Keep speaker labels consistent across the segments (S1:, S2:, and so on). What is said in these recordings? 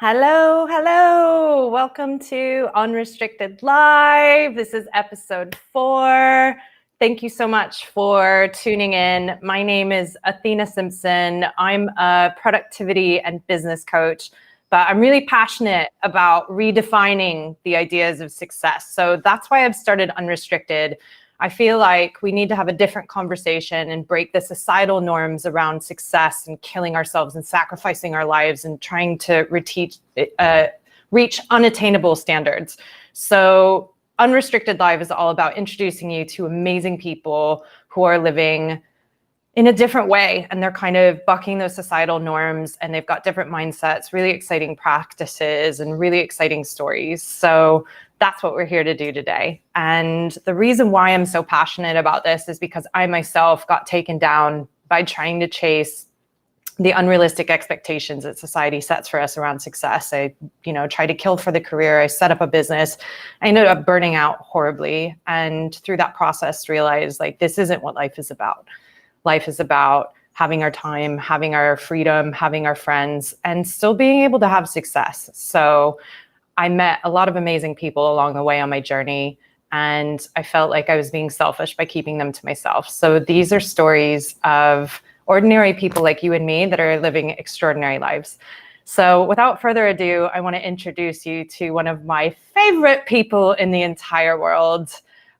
S1: Hello, hello. Welcome to Unrestricted Live. This is episode 4. Thank you so much for tuning in. My name is Athena Simpson. I'm a productivity and business coach, but I'm really passionate about redefining the ideas of success. So that's why I've started Unrestricted. I feel like we need to have a different conversation and break the societal norms around success and killing ourselves and sacrificing our lives and trying to reach unattainable standards. So Unrestricted Live is all about introducing you to amazing people who are living in a different way, and they're kind of bucking those societal norms, and they've got different mindsets, really exciting practices, and really exciting stories. So that's what we're here to do today. And the reason why I'm so passionate about this is because I myself got taken down by trying to chase the unrealistic expectations that society sets for us around success. I, tried to kill for the career. I set up a business. I ended up burning out horribly. And through that process, realized this isn't what life is about. Life is about having our time, having our freedom, having our friends, and still being able to have success. So I met a lot of amazing people along the way on my journey, and I felt like I was being selfish by keeping them to myself. So these are stories of ordinary people like you and me that are living extraordinary lives. So without further ado, I want to introduce you to one of my favorite people in the entire world,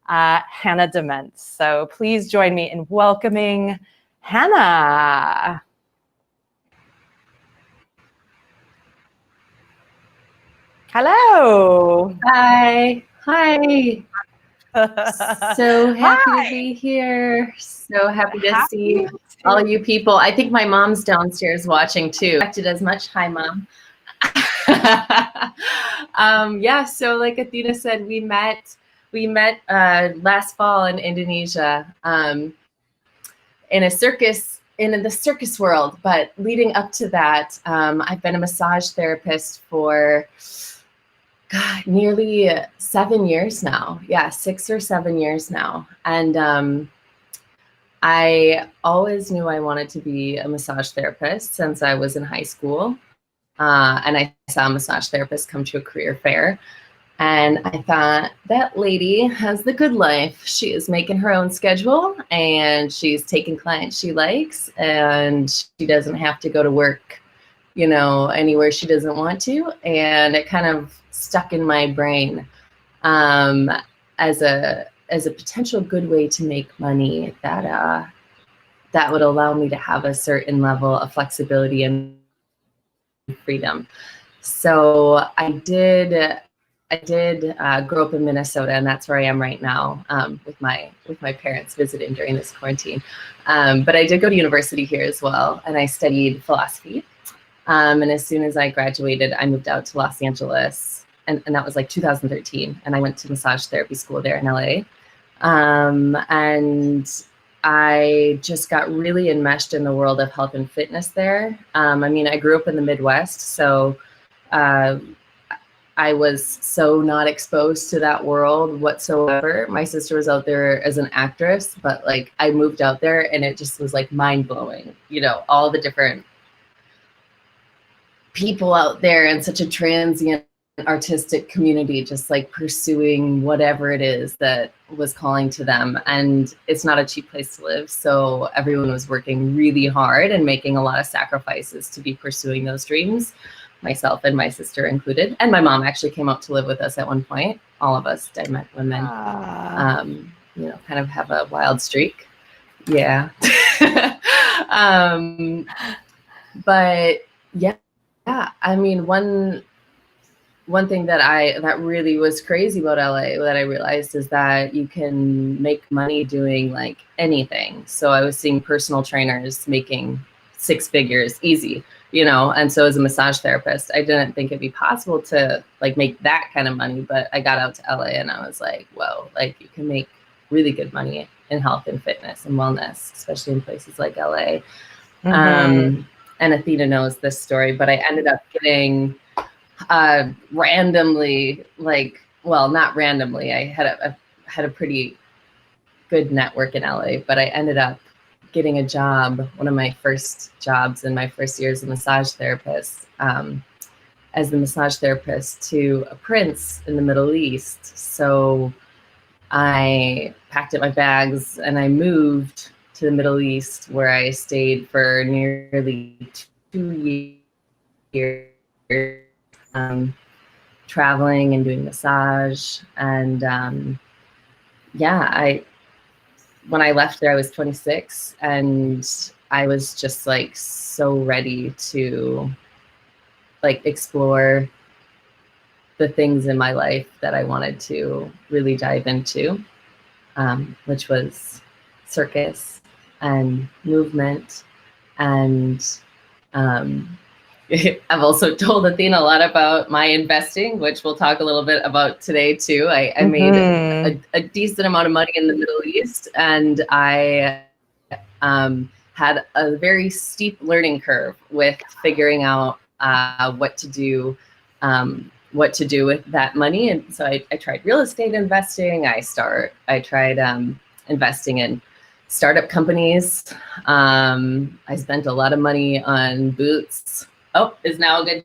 S1: Hannah Diment. So please join me in welcoming Hannah. Hello.
S2: Hi. So happy to be here. So happy to see all you people. I think my mom's downstairs watching too. Acted as much. Hi, Mom. So like Athena said, we met last fall in Indonesia in a circus, in the circus world. But leading up to that, I've been a massage therapist for nearly 7 years now. Yeah, 6 or 7 years now. And I always knew I wanted to be a massage therapist since I was in high school. And I saw a massage therapist come to a career fair. And I thought, that lady has the good life. She is making her own schedule, and she's taking clients she likes, and she doesn't have to go to work, anywhere she doesn't want to. And it kind of stuck in my brain as a potential good way to make money that would allow me to have a certain level of flexibility and freedom. So I did grow up in Minnesota, and that's where I am right now with my parents visiting during this quarantine. But I did go to university here as well, and I studied philosophy. And as soon as I graduated, I moved out to Los Angeles, and that was like 2013. And I went to massage therapy school there in LA. And I just got really enmeshed in the world of health and fitness there. I grew up in the Midwest, so I was so not exposed to that world whatsoever. My sister was out there as an actress, but I moved out there and it just was mind blowing, all the different people out there in such a transient artistic community, just pursuing whatever it is that was calling to them. And it's not a cheap place to live. So everyone was working really hard and making a lot of sacrifices to be pursuing those dreams, myself and my sister included. And my mom actually came out to live with us at one point. All of us Diment women, kind of have a wild streak. Yeah. But yeah, one thing that really was crazy about LA that I realized is that you can make money doing anything. So I was seeing personal trainers making 6 figures easy, and so as a massage therapist, I didn't think it'd be possible to make that kind of money. But I got out to LA and I was like, whoa, you can make really good money in health and fitness and wellness, especially in places like LA. Mm-hmm. And Athena knows this story, but I ended up getting randomly, not randomly, I had a pretty good network in LA, but I ended up getting a job, one of my first jobs in my first year as a massage therapist, as the massage therapist to a prince in the Middle East. So I packed up my bags and I moved to the Middle East, where I stayed for nearly 2 years, traveling and doing massage. And when I left there, I was 26, and I was just like so ready to like explore the things in my life that I wanted to really dive into, which was circus and movement. And I've also told Athena a lot about my investing, which we'll talk a little bit about today too. I made a decent amount of money in the Middle East, and I had a very steep learning curve with figuring out what to do with that money. And so I tried real estate investing. I tried investing in startup companies. I spent a lot of money on boots. Oh, is now a good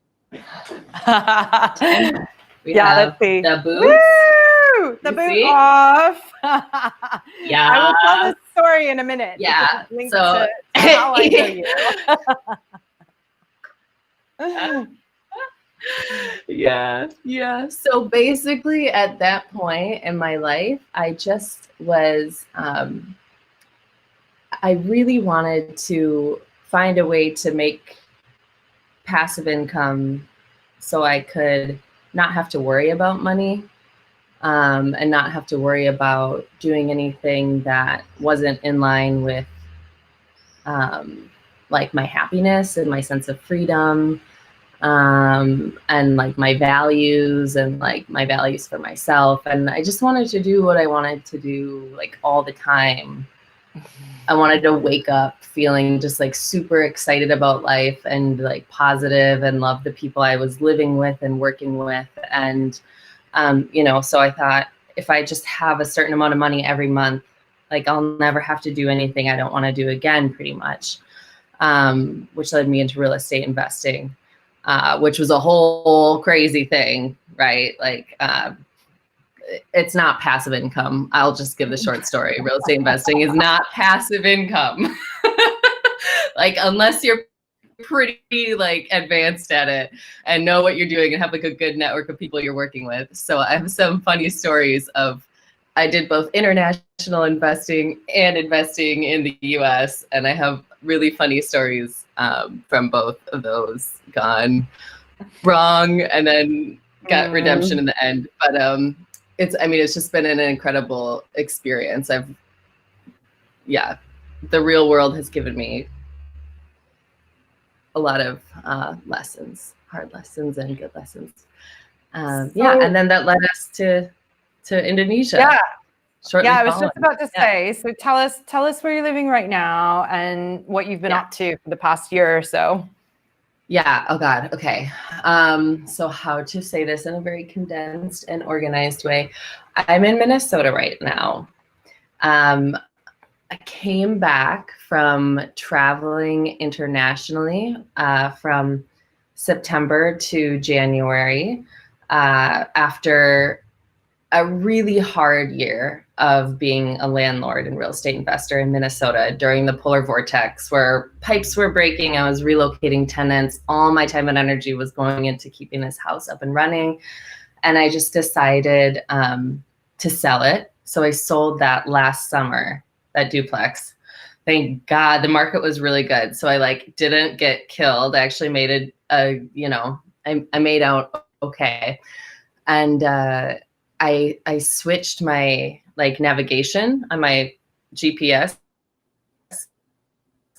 S2: time?
S1: Let's see.
S2: The boots.
S1: Woo! The boot off.
S2: Yeah.
S1: I will tell this story in a minute.
S2: Yeah.
S1: So to how I know you.
S2: Yeah. So basically at that point in my life, I just was, I really wanted to find a way to make passive income so I could not have to worry about money, and not have to worry about doing anything that wasn't in line with like my happiness and my sense of freedom, and like my values and like my values for myself. And I just wanted to do what I wanted to do like all the time. I wanted to wake up feeling just like super excited about life and like positive, and love the people I was living with and working with. And, so I thought, if I just have a certain amount of money every month, like I'll never have to do anything I don't want to do again, pretty much, which led me into real estate investing, which was a whole crazy thing, right? Like, it's not passive income. I'll just give the short story. Real estate investing is not passive income. Like, unless you're pretty like advanced at it and know what you're doing and have like a good network of people you're working with. So I have some funny stories of, I did both international investing and investing in the US. And I have really funny stories from both of those, gone wrong and then got redemption in the end. But it's just been an incredible experience. The real world has given me a lot of lessons, hard lessons and good lessons. And then that led us to Indonesia.
S1: Yeah.
S2: Shortly
S1: I was
S2: following.
S1: just about to say, so tell us where you're living right now and what you've been up to for the past year or so.
S2: Yeah. Oh God. Okay. So how to say this in a very condensed and organized way. I'm in Minnesota right now. I came back from traveling internationally from September to January after a really hard year of being a landlord and real estate investor in Minnesota during the polar vortex, where pipes were breaking. I was relocating tenants. All my time and energy was going into keeping this house up and running. And I just decided to sell it. So I sold that last summer, that duplex. Thank God the market was really good. So I like didn't get killed. I actually made I made out okay. And I switched my like navigation on my GPS,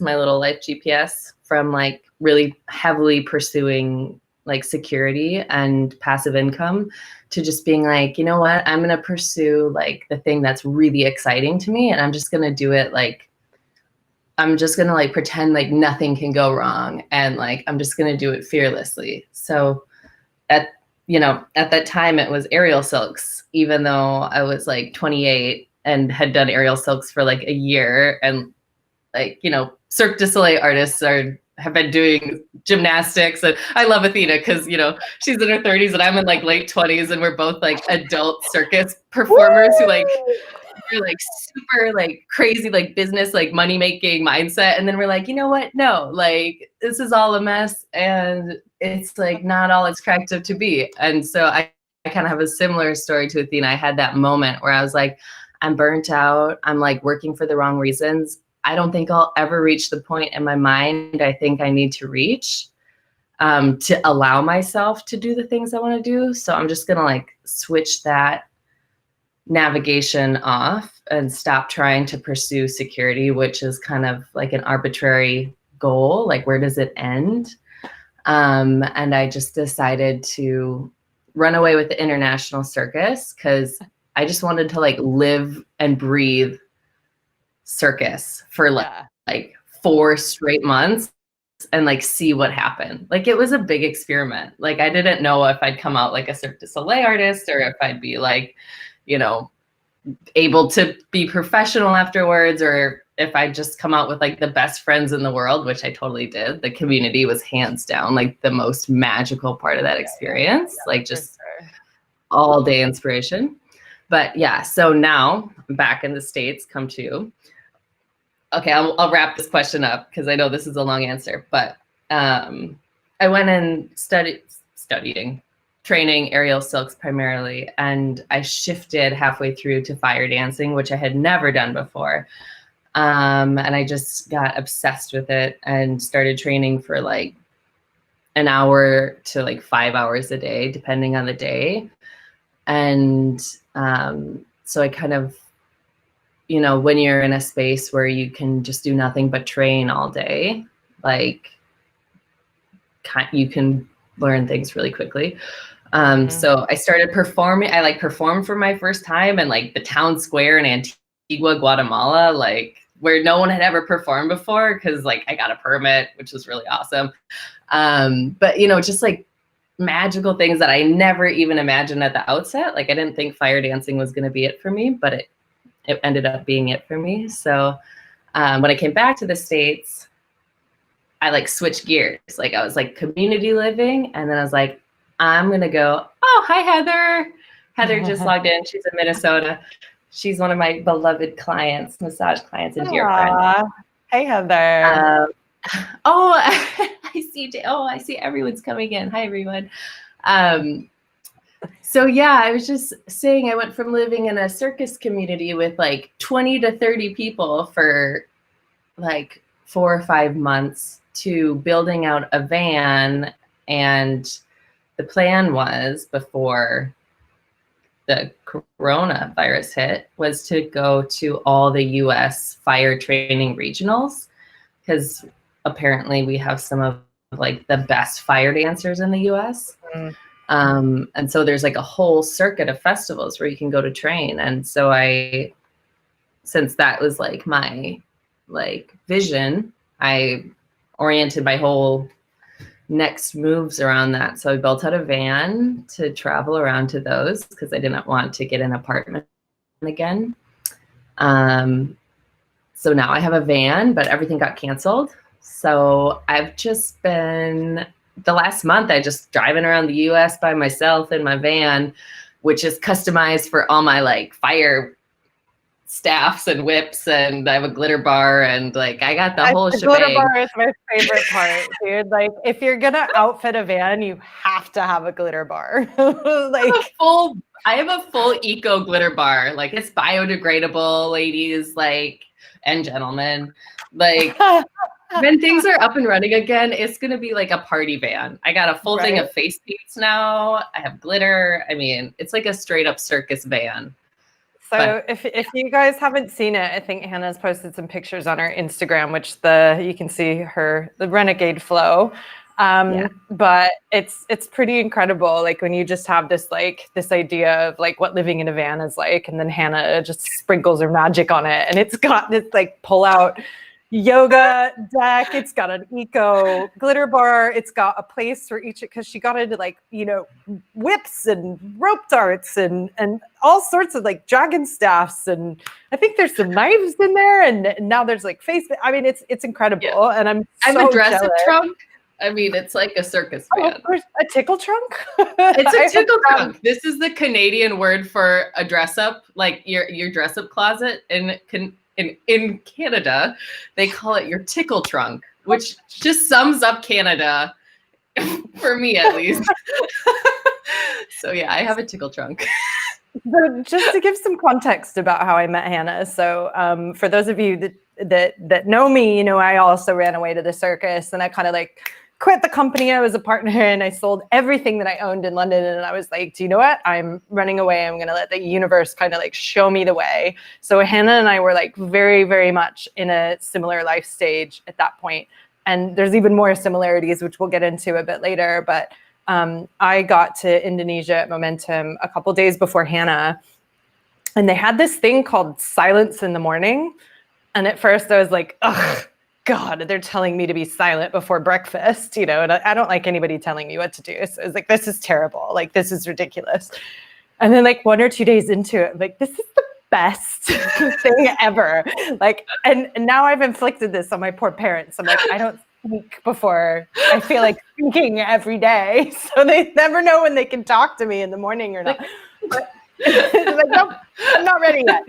S2: my little life GPS, from like really heavily pursuing like security and passive income to just being like, you know what, I'm going to pursue like the thing that's really exciting to me. And I'm just going to do it. Like, I'm just going to like pretend like nothing can go wrong. And like, I'm just going to do it fearlessly. So at that time it was aerial silks, even though I was like 28 and had done aerial silks for like a year. And like, Cirque du Soleil artists are have been doing gymnastics. And I love Athena because, you know, she's in her 30s and I'm in like late 20s, and we're both like adult circus performers who like, we're like super like crazy, like business, like money making mindset. And then we're like, you know what? No, like this is all a mess and it's like not all it's cracked up to be. And so I kind of have a similar story to Athena. I had that moment where I was like, I'm burnt out. I'm like working for the wrong reasons. I don't think I'll ever reach the point in my mind I think I need to reach to allow myself to do the things I want to do. So I'm just going to like switch that navigation off and stop trying to pursue security, which is kind of like an arbitrary goal. Like, where does it end? And I just decided to run away with the international circus because I just wanted to like live and breathe circus for like 4 straight months and like see what happened. Like, it was a big experiment. Like, I didn't know if I'd come out like a Cirque du Soleil artist or if I'd be like, you know, able to be professional afterwards, or if I just come out with like the best friends in the world, which I totally did. The community was hands down like the most magical part of that experience, like just all day inspiration. But yeah, so now I'm back in the States, come to. Okay, I'll wrap this question up because I know this is a long answer, but I went and studying, training aerial silks primarily, and I shifted halfway through to fire dancing, which I had never done before. And I just got obsessed with it and started training for like an hour to like 5 hours a day, depending on the day. And so I kind of, you know, when you're in a space where you can just do nothing but train all day, like you can learn things really quickly. So I started performing. I like performed for my first time in like the town square in Antigua, Guatemala, like where no one had ever performed before, because like I got a permit, which was really awesome. But, you know, just like magical things that I never even imagined at the outset. Like, I didn't think fire dancing was going to be it for me, but it ended up being it for me. So when I came back to the States, I like switched gears. Like, I was like community living, and then I was like, I'm going to go, oh, hi, Heather. Heather just logged in. She's in Minnesota. She's one of my beloved clients, massage clients, and dear friend.
S1: Hey, Heather.
S2: Oh, I see everyone's coming in. Hi, everyone. So yeah, I was just saying I went from living in a circus community with like 20 to 30 people for like 4 or 5 months to building out a van. And the plan was, before the coronavirus hit, was to go to all the US fire training regionals, because apparently we have some of like the best fire dancers in the US. And so there's like a whole circuit of festivals where you can go to train. And so since that was like my like vision, I oriented my whole next moves around that. So I built out a van to travel around to those because I didn't want to get an apartment again. So now I have a van, but everything got canceled. So I've just been, the last month, I just driving around the US by myself in my van, which is customized for all my like fire staffs and whips, and I have a glitter bar, and like I got the whole shebang.
S1: Glitter bar is my favorite part, dude. Like, if you're gonna outfit a van, you have to have a glitter bar. Like,
S2: I have a full eco glitter bar. Like, it's biodegradable, ladies, like, and gentlemen. Like, when things are up and running again, it's gonna be like a party van. I got a full thing of face paints now. I have glitter. I mean, it's like a straight up circus van.
S1: So if you guys haven't seen it, I think Hannah's posted some pictures on her Instagram, which you can see the renegade flow. But it's pretty incredible. Like, when you just have this idea of like what living in a van is like, and then Hannah just sprinkles her magic on it, and it's got this like pull out yoga deck. It's got an eco glitter bar. It's got a place for each, because she got into like, whips and rope darts and all sorts of like dragon staffs. And I think there's some knives in there. And now there's like I mean, it's incredible.
S2: Yeah.
S1: And I'm
S2: a dress-up trunk. I mean, it's like a circus fan.
S1: Of course, a tickle trunk?
S2: It's a tickle trunk. This is the Canadian word for a dress-up, like your dress-up closet. In Canada, they call it your tickle trunk, which just sums up Canada, for me at least. So yeah, I have a tickle trunk.
S1: So just to give some context about how I met Hannah. So for those of you that know me, I also ran away to the circus, and I kind of like quit the company I was a partner in. I sold everything that I owned in London, and I was like, do you know what? I'm running away. I'm going to let the universe kind of like show me the way. So Hannah and I were like very, very much in a similar life stage at that point. And there's even more similarities, which we'll get into a bit later. But I got to Indonesia at Momentum a couple days before Hannah, and they had this thing called silence in the morning. And at first I was like, ugh, God, they're telling me to be silent before breakfast, and I don't like anybody telling me what to do. So I was like, this is terrible. Like, this is ridiculous. And then like 1 or 2 days into it, I'm like, this is the best thing ever. Like, and now I've inflicted this on my poor parents. I'm like, I don't speak before I feel like speaking every day. So they never know when they can talk to me in the morning or not. But like, nope, I'm not ready yet.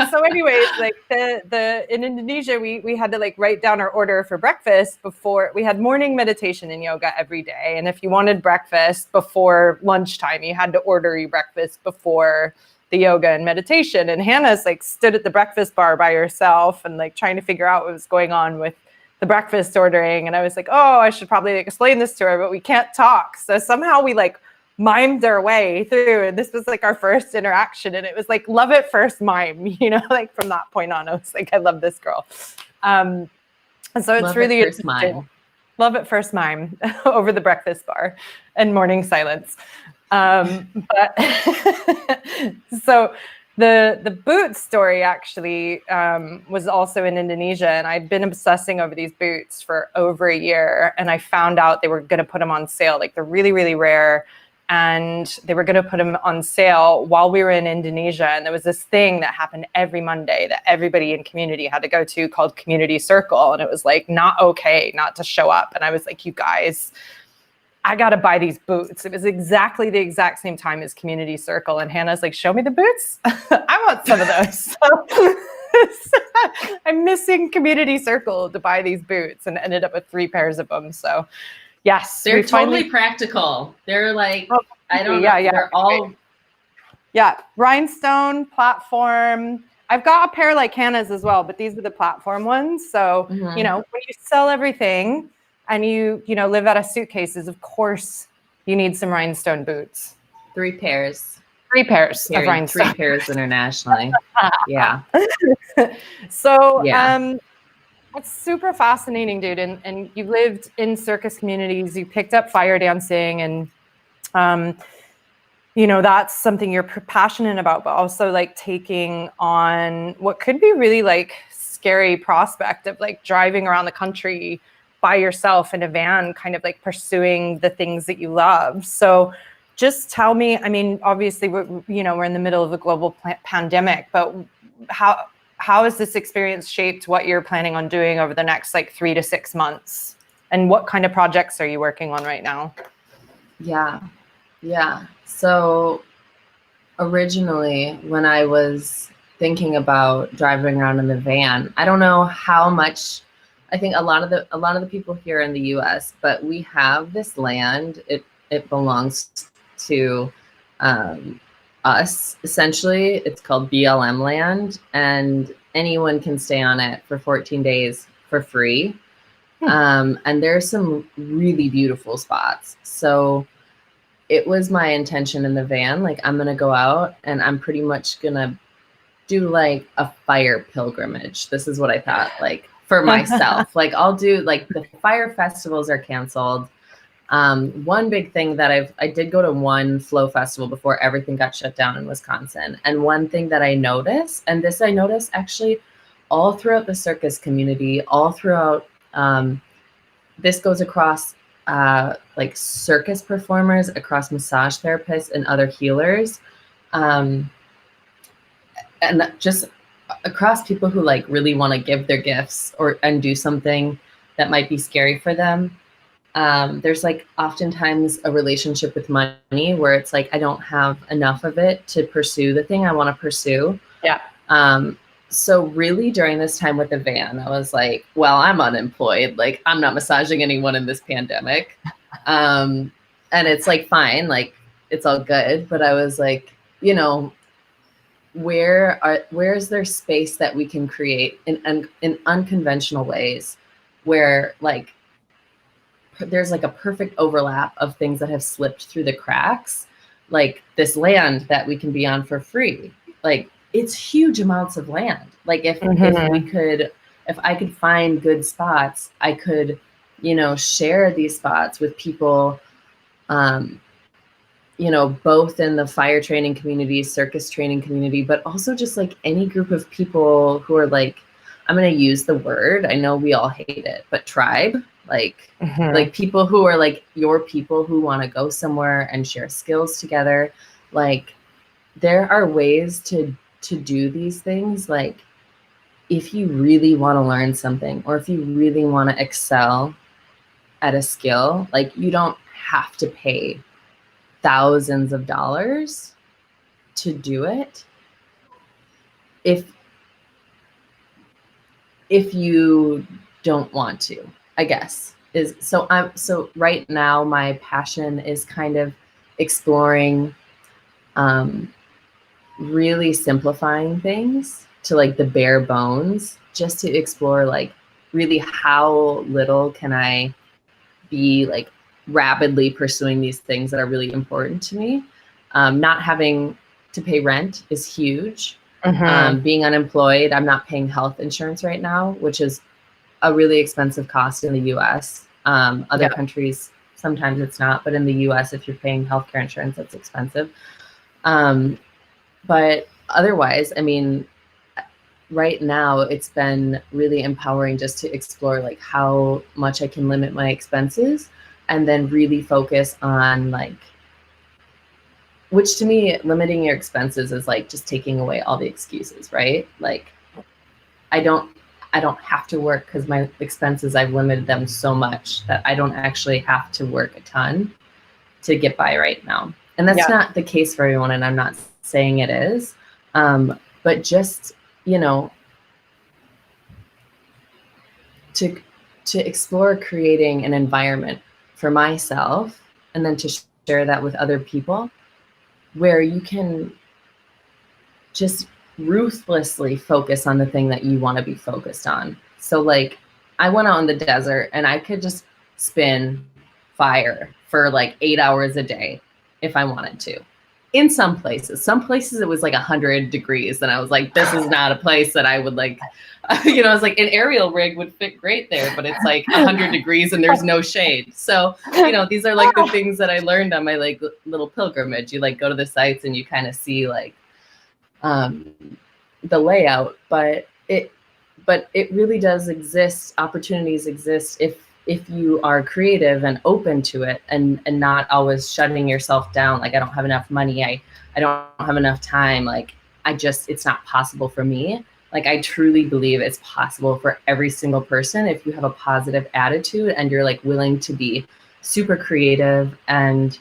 S1: So anyways, like in Indonesia, we had to like write down our order for breakfast before. We had morning meditation and yoga every day. And if you wanted breakfast before lunchtime, you had to order your breakfast before the yoga and meditation. And Hannah's like stood at the breakfast bar by herself and like trying to figure out what was going on with the breakfast ordering. And I was like, oh, I should probably explain this to her, but we can't talk. So somehow we like mimed our way through, and this was like our first interaction, and it was like love at first mime, like from that point on I was like, I love this girl. And so it's really interesting. Love at first mime over the breakfast bar and morning silence. But so the boots story actually was also in Indonesia, and I'd been obsessing over these boots for over a year, and I found out they were going to put them on sale. Like, they're really, really rare. And they were going to put them on sale while we were in Indonesia. And there was this thing that happened every Monday that everybody in community had to go to called Community Circle. And it was like not okay not to show up. And I was like, you guys, I got to buy these boots. It was exactly the exact same time as Community Circle. And Hannah's like, show me the boots. I want some of those. So I'm missing Community Circle to buy these boots, and ended up with 3 pairs of them. So yes,
S2: they're totally practical. They're like, I don't know.
S1: Yeah.
S2: They're all.
S1: Yeah. Rhinestone platform. I've got a pair like Hannah's as well, but these are the platform ones. So, when you sell everything and you live out of suitcases, of course you need some rhinestone boots.
S2: 3 pairs.
S1: 3 pairs of rhinestone.
S2: 3 pairs internationally. Yeah.
S1: So, it's super fascinating, dude. And you lived in circus communities, you picked up fire dancing, and, that's something you're passionate about, but also like taking on what could be really like scary prospect of like driving around the country by yourself in a van, kind of like pursuing the things that you love. So just tell me, I mean, obviously we're in the middle of a global pandemic, but how has this experience shaped what you're planning on doing over the next like 3 to 6 months? And what kind of projects are you working on right now?
S2: Yeah. So originally, when I was thinking about driving around in the van, I don't know how much, I think a lot of the people here in the US, but we have this land, it belongs to us, essentially. It's called BLM land, and anyone can stay on it for 14 days for free. And there's some really beautiful spots. So it was my intention in the van, like, I'm gonna go out and I'm pretty much gonna do like a fire pilgrimage. This is what I thought, like, for myself. Like, I'll do, like, the fire festivals are canceled. One big thing that I did go to one flow festival before everything got shut down in Wisconsin. And one thing that I noticed, and this I noticed actually all throughout the circus community, all throughout, this goes across like circus performers, across massage therapists and other healers, and just across people who like really want to give their gifts and do something that might be scary for them. There's like oftentimes a relationship with money where it's like, I don't have enough of it to pursue the thing I want to pursue.
S1: Yeah.
S2: So really during this time with the van, I was like, well, I'm unemployed. Like I'm not massaging anyone in this pandemic. And it's like, fine, like it's all good. But I was like, you know, where's there space that we can create in unconventional ways where like there's like a perfect overlap of things that have slipped through the cracks, like this land that we can be on for free. Like it's huge amounts of land. Like if I could find good spots, I could, you know, share these spots with people, you know, both in the fire training community, circus training community, but also just like any group of people who are like, I'm going to use the word, I know we all hate it, but tribe, like people who are like your people who want to go somewhere and share skills together. Like there are ways to do these things. Like if you really want to learn something, or if you really want to excel at a skill, like you don't have to pay thousands of dollars to do it. If you don't want to, I guess so right now my passion is kind of exploring, really simplifying things to like the bare bones, just to explore like really how little can I be like rapidly pursuing these things that are really important to me. Not having to pay rent is huge. Being unemployed, I'm not paying health insurance right now, which is a really expensive cost in the US. Other countries, sometimes it's not, but in the US, if you're paying healthcare insurance, that's expensive. But otherwise, I mean, right now it's been really empowering just to explore like how much I can limit my expenses, and then really focus on like, which to me, limiting your expenses is like just taking away all the excuses, right? Like I don't have to work because my expenses, I've limited them so much that I don't actually have to work a ton to get by right now. And that's not the case for everyone, and I'm not saying it is, but just, you know, to explore creating an environment for myself, and then to share that with other people, where you can just ruthlessly focus on the thing that you want to be focused on. So like I went out in the desert and I could just spin fire for like 8 hours a day if I wanted to. In some places it was like 100 degrees, and I was like, this is not a place that I would like, you know, I was like, an aerial rig would fit great there, but it's like 100 degrees and there's no shade. So, you know, these are like the things that I learned on my like little pilgrimage. You like go to the sites and you kind of see like the layout, but it really does exist. Opportunities exist if you are creative and open to it, and not always shutting yourself down. Like I don't have enough money. I don't have enough time. Like it's not possible for me. Like I truly believe it's possible for every single person if you have a positive attitude and you're like willing to be super creative. And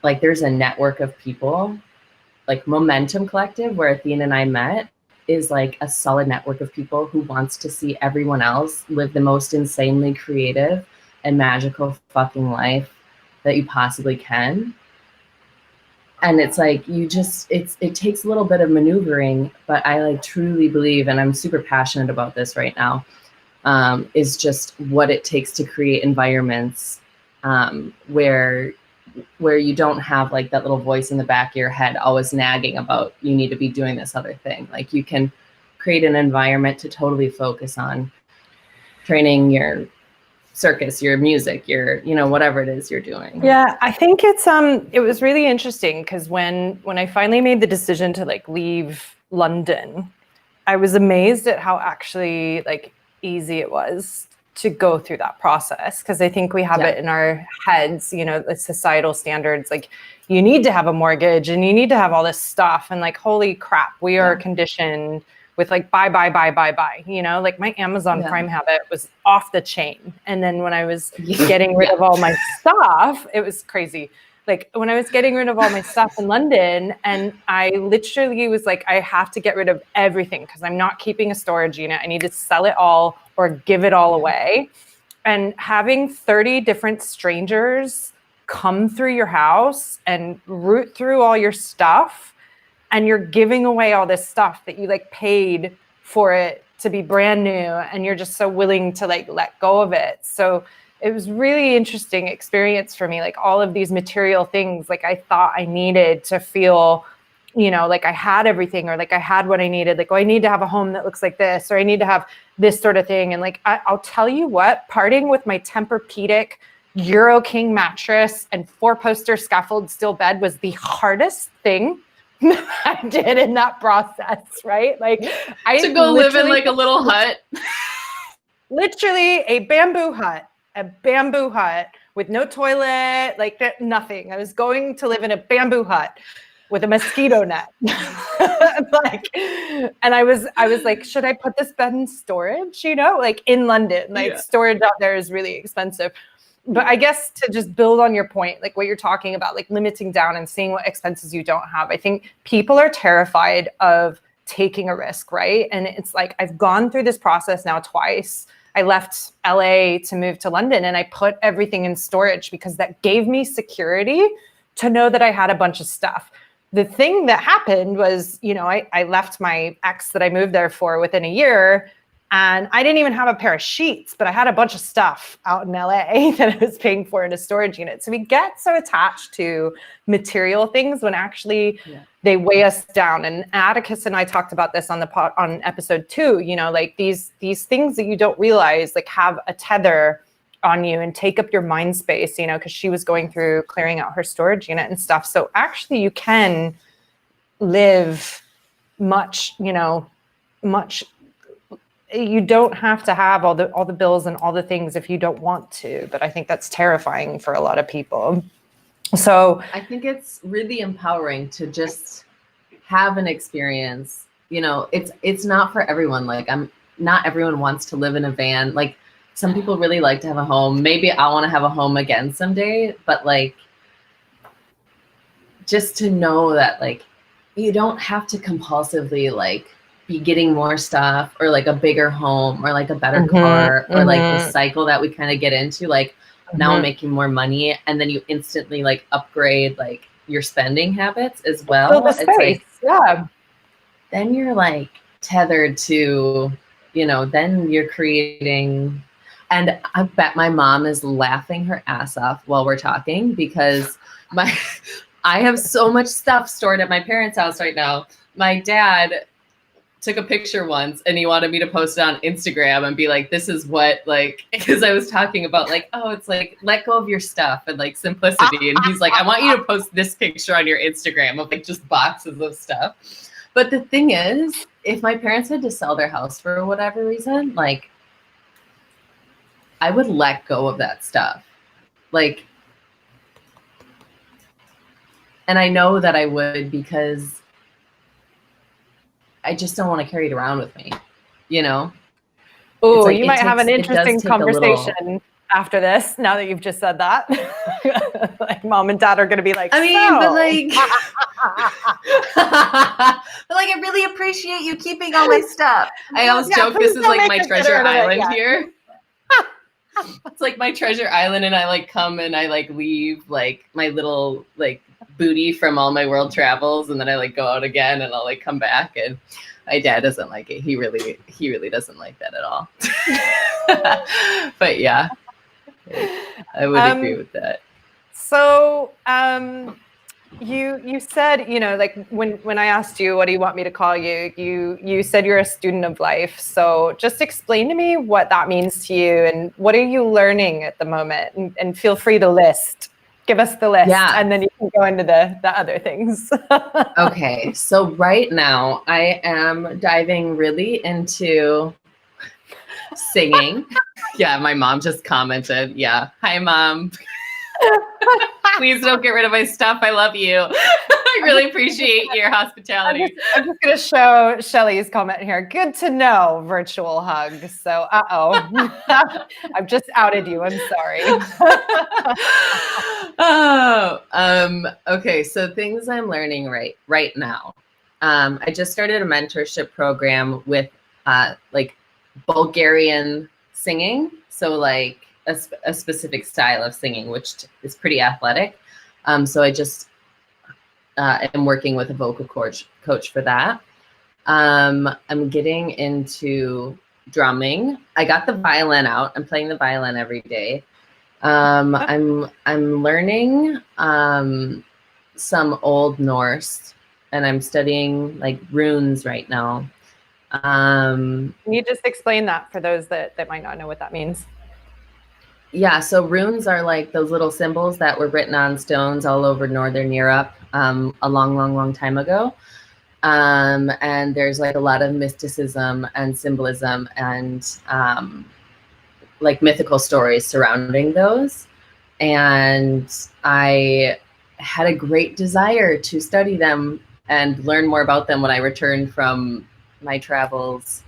S2: like there's a network of people, like Momentum Collective, where Athena and I met, is like a solid network of people who wants to see everyone else live the most insanely creative and magical fucking life that you possibly can. And it's like, it takes a little bit of maneuvering, but I like truly believe, and I'm super passionate about this right now, is just what it takes to create environments where you don't have like that little voice in the back of your head always nagging about you need to be doing this other thing. Like you can create an environment to totally focus on training your circus, your music, your, you know, whatever it is you're doing.
S1: Yeah, I think it was really interesting because when I finally made the decision to like leave London, I was amazed at how actually like easy it was to go through that process. Cause I think we have it in our heads, you know, the societal standards, like you need to have a mortgage and you need to have all this stuff. And like, holy crap, we are conditioned with like, buy, you know, like my Amazon Prime habit was off the chain. And then when I was getting rid of all my stuff, it was crazy. Like when I was getting rid of all my stuff in London, and I literally was like, I have to get rid of everything because I'm not keeping a storage unit. I need to sell it all or give it all away. And having 30 different strangers come through your house and root through all your stuff, and you're giving away all this stuff that you like paid for it to be brand new, and you're just so willing to like let go of it. So it was really interesting experience for me, like all of these material things, like I thought I needed to feel, you know, like I had everything, or like I had what I needed, like, oh, I need to have a home that looks like this, or I need to have this sort of thing. And like, I'll tell you what, parting with my Tempur-Pedic Euro King mattress and 4-poster scaffold steel bed was the hardest thing I did in that process, right? Like I
S2: to go live in like a little hut.
S1: Literally a bamboo hut with no toilet, like nothing. I was going to live in a bamboo hut with a mosquito net. Like, and I was like, should I put this bed in storage? You know, like in London, like storage out there is really expensive. But I guess to just build on your point, like what you're talking about, like limiting down and seeing what expenses you don't have. I think people are terrified of taking a risk, right? And it's like, I've gone through this process now twice. I left LA to move to London, and I put everything in storage because that gave me security to know that I had a bunch of stuff. The thing that happened was, you know, I left my ex that I moved there for within a year, and I didn't even have a pair of sheets, but I had a bunch of stuff out in LA that I was paying for in a storage unit. So we get so attached to material things when actually they weigh us down. And Atticus and I talked about this on on episode 2, you know, like these things that you don't realize like have a tether on you and take up your mind space, you know, because she was going through clearing out her storage unit and stuff. So actually you can live much, you don't have to have all the bills and all the things if you don't want to, but I think that's terrifying for a lot of people. So
S2: I think it's really empowering to just have an experience. You know, it's not for everyone. Like not everyone wants to live in a van. Like some people really like to have a home. Maybe I want to have a home again someday, but like just to know that like you don't have to compulsively like be getting more stuff or like a bigger home or like a better car or like the cycle that we kind of get into, like now I'm making more money, and then you instantly like upgrade like your spending habits as well.
S1: It's like,
S2: then you're like tethered to, you know, then you're creating. And I bet my mom is laughing her ass off while we're talking because I have so much stuff stored at my parents' house right now. My dad took a picture once and he wanted me to post it on Instagram and be like, this is what, like, because I was talking about like, oh, it's like, let go of your stuff and like simplicity. And he's like, I want you to post this picture on your Instagram of like just boxes of stuff. But the thing is, if my parents had to sell their house for whatever reason, like I would let go of that stuff. Like, and I know that I would because I just don't want to carry it around with me, you know?
S1: Oh, like, you might have an interesting conversation after this, now that you've just said that. Like mom and dad are going to be like,
S2: I mean, but like, but like, I really appreciate you keeping all my stuff. I always joke, this is like my treasure island here. It's like my treasure island, and I like come and I like leave like my little like booty from all my world travels, and then I like go out again and I'll like come back, and my dad doesn't like it. He really doesn't like that at all. But yeah, I would agree with that.
S1: So you said, you know, like when I asked you, what do you want me to call you? You said you're a student of life. So just explain to me what that means to you and what are you learning at the moment, and feel free to list. Give us the list,
S2: Yeah.
S1: and then you can go into the other things.
S2: Okay, so right now I am diving really into singing. Yeah, my mom just commented. Yeah, hi, Mom. Please don't get rid of my stuff. I love you. I really appreciate your hospitality.
S1: I'm just going to show Shelly's comment here. Good to know, virtual hug. So, I've just outed you. I'm sorry.
S2: Okay. So things I'm learning right now. I just started a mentorship program with like Bulgarian singing. So like a specific style of singing, which is pretty athletic. So I just am working with a vocal coach for that. I'm getting into drumming. I got the violin out. I'm playing the violin every day. I'm learning some Old Norse, and I'm studying like runes right now.
S1: Can you just explain that for those that might not know what that means?
S2: Yeah, so runes are like those little symbols that were written on stones all over Northern Europe a long time ago. And there's like a lot of mysticism and symbolism and like mythical stories surrounding those. And I had a great desire to study them and learn more about them when I returned from my travels.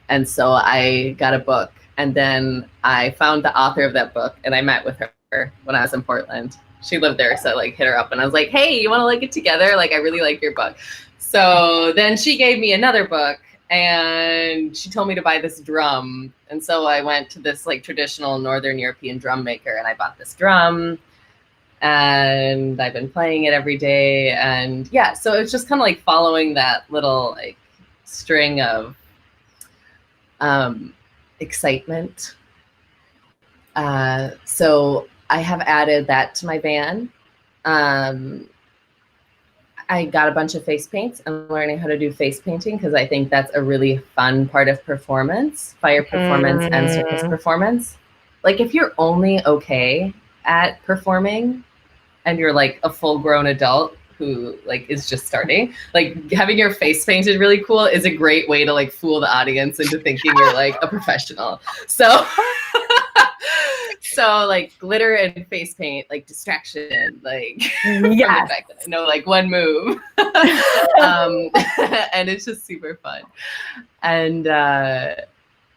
S2: And so I got a book, and then I found the author of that book, and I met with her when I was in Portland. She lived there, so I like hit her up and I was like, hey, you want to like get together? Like, I really like your book. So then she gave me another book, and she told me to buy this drum. And so I went to this like traditional Northern European drum maker, and I bought this drum, and I've been playing it every day. And yeah, so it's just kind of like following that little like string of excitement. So I have added that to my van. I got a bunch of face paints. I'm learning how to do face painting because I think that's a really fun part of performance, fire performance and circus performance. Like if you're only okay at performing and you're like a full grown adult who like is just starting, like having your face painted really cool is a great way to like fool the audience into thinking you're like a professional. So so like glitter and face paint, like distraction, like from the fact that I know like one move. And it's just super fun. And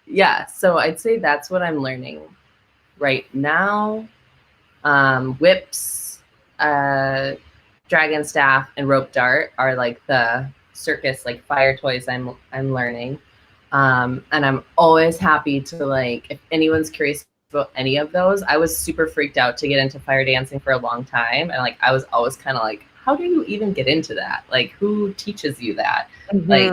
S2: yeah, so I'd say that's what I'm learning right now. Whips, dragon staff, and rope dart are like the circus like fire toys I'm learning. And I'm always happy to like, if anyone's curious about any of those, I was super freaked out to get into fire dancing for a long time, and like I was always kind of like, how do you even get into that? Like, who teaches you that? Like,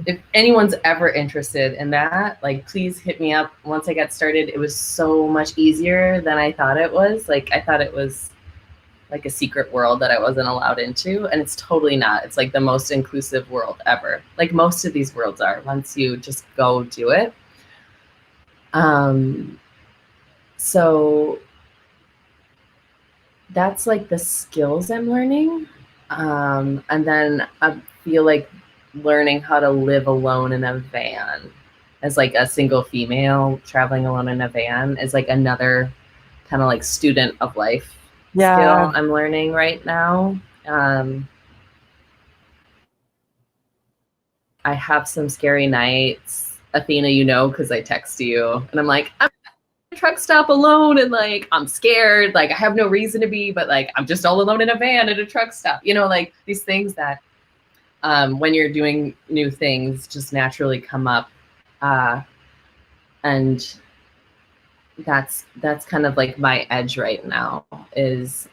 S2: if anyone's ever interested in that, like, please hit me up. Once I got started, it was so much easier than I thought it was. Like, I thought it was like a secret world that I wasn't allowed into, and it's totally not. It's like the most inclusive world ever. Like most of these worlds are, once you just go do it. So that's like the skills I'm learning. And then I feel like learning how to live alone in a van as like a single female traveling alone in a van is like another kind of like student of life skill I'm learning right now. I have some scary nights, Athena, you know, because I text you and I'm like, I'm at a truck stop alone and like I'm scared, like I have no reason to be, but like I'm just all alone in a van at a truck stop, you know, like these things that when you're doing new things just naturally come up. And that's kind of like my edge right now is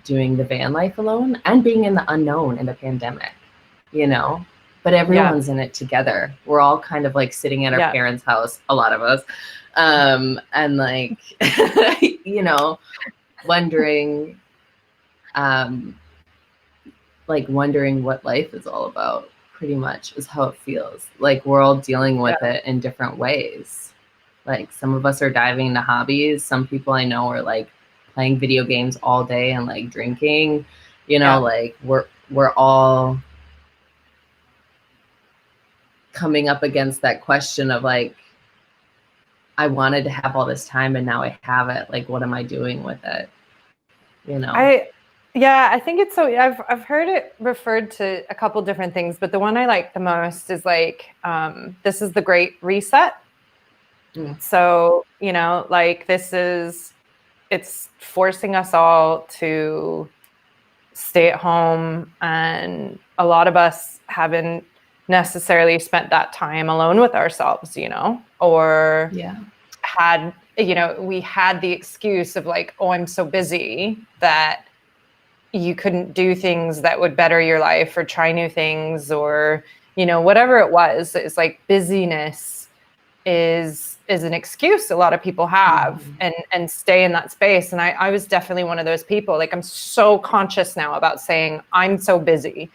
S2: doing the van life alone and being in the unknown in the pandemic, you know, but everyone's in it together. We're all kind of like sitting at our parents' house, a lot of us, and like, you know, wondering what life is all about, pretty much is how it feels. Like we're all dealing with it in different ways. Like some of us are diving into hobbies. Some people I know are like playing video games all day and like drinking, you know,
S1: Yeah.
S2: like we're all coming up against that question of like, I wanted to have all this time and now I have it. Like, what am I doing with it? You know?
S1: I think it's so, I've heard it referred to a couple different things, but the one I like the most is like, this is the great reset. So, you know, like it's forcing us all to stay at home, and a lot of us haven't necessarily spent that time alone with ourselves, you know, or had, you know, we had the excuse of like, oh, I'm so busy that you couldn't do things that would better your life or try new things, or, you know, whatever it was. It's like busyness is an excuse a lot of people have, and stay in that space. And I was definitely one of those people. Like, I'm so conscious now about saying I'm so busy.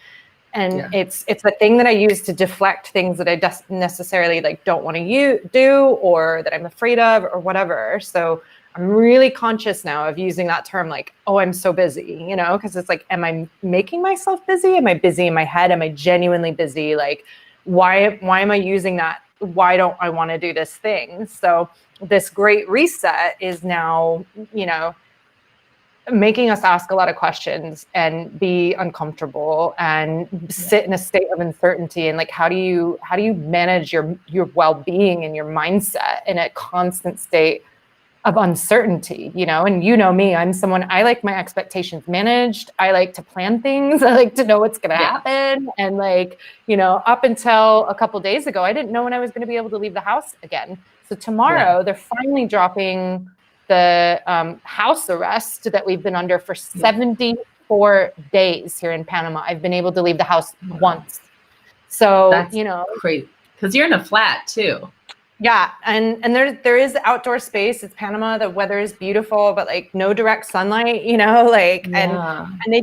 S1: And it's a thing that I use to deflect things that I just necessarily like don't want to do, or that I'm afraid of, or whatever. So I'm really conscious now of using that term, like, oh, I'm so busy, you know, because it's like, am I making myself busy? Am I busy in my head? Am I genuinely busy? Like, why am I using that? Why don't I want to do this thing? So this great reset is now, you know, making us ask a lot of questions and be uncomfortable and sit in a state of uncertainty. And like, how do you manage your well-being and your mindset in a constant state of uncertainty, you know? And you know me, I'm someone, I like my expectations managed. I like to plan things. I like to know what's going to happen. And like, you know, up until a couple of days ago, I didn't know when I was going to be able to leave the house again. So tomorrow they're finally dropping the house arrest that we've been under for 74 days here in Panama. I've been able to leave the house once. So, that's, you know,
S2: crazy. Because you're in a flat too.
S1: Yeah. And there is outdoor space. It's Panama. The weather is beautiful, but like no direct sunlight, you know, like, and they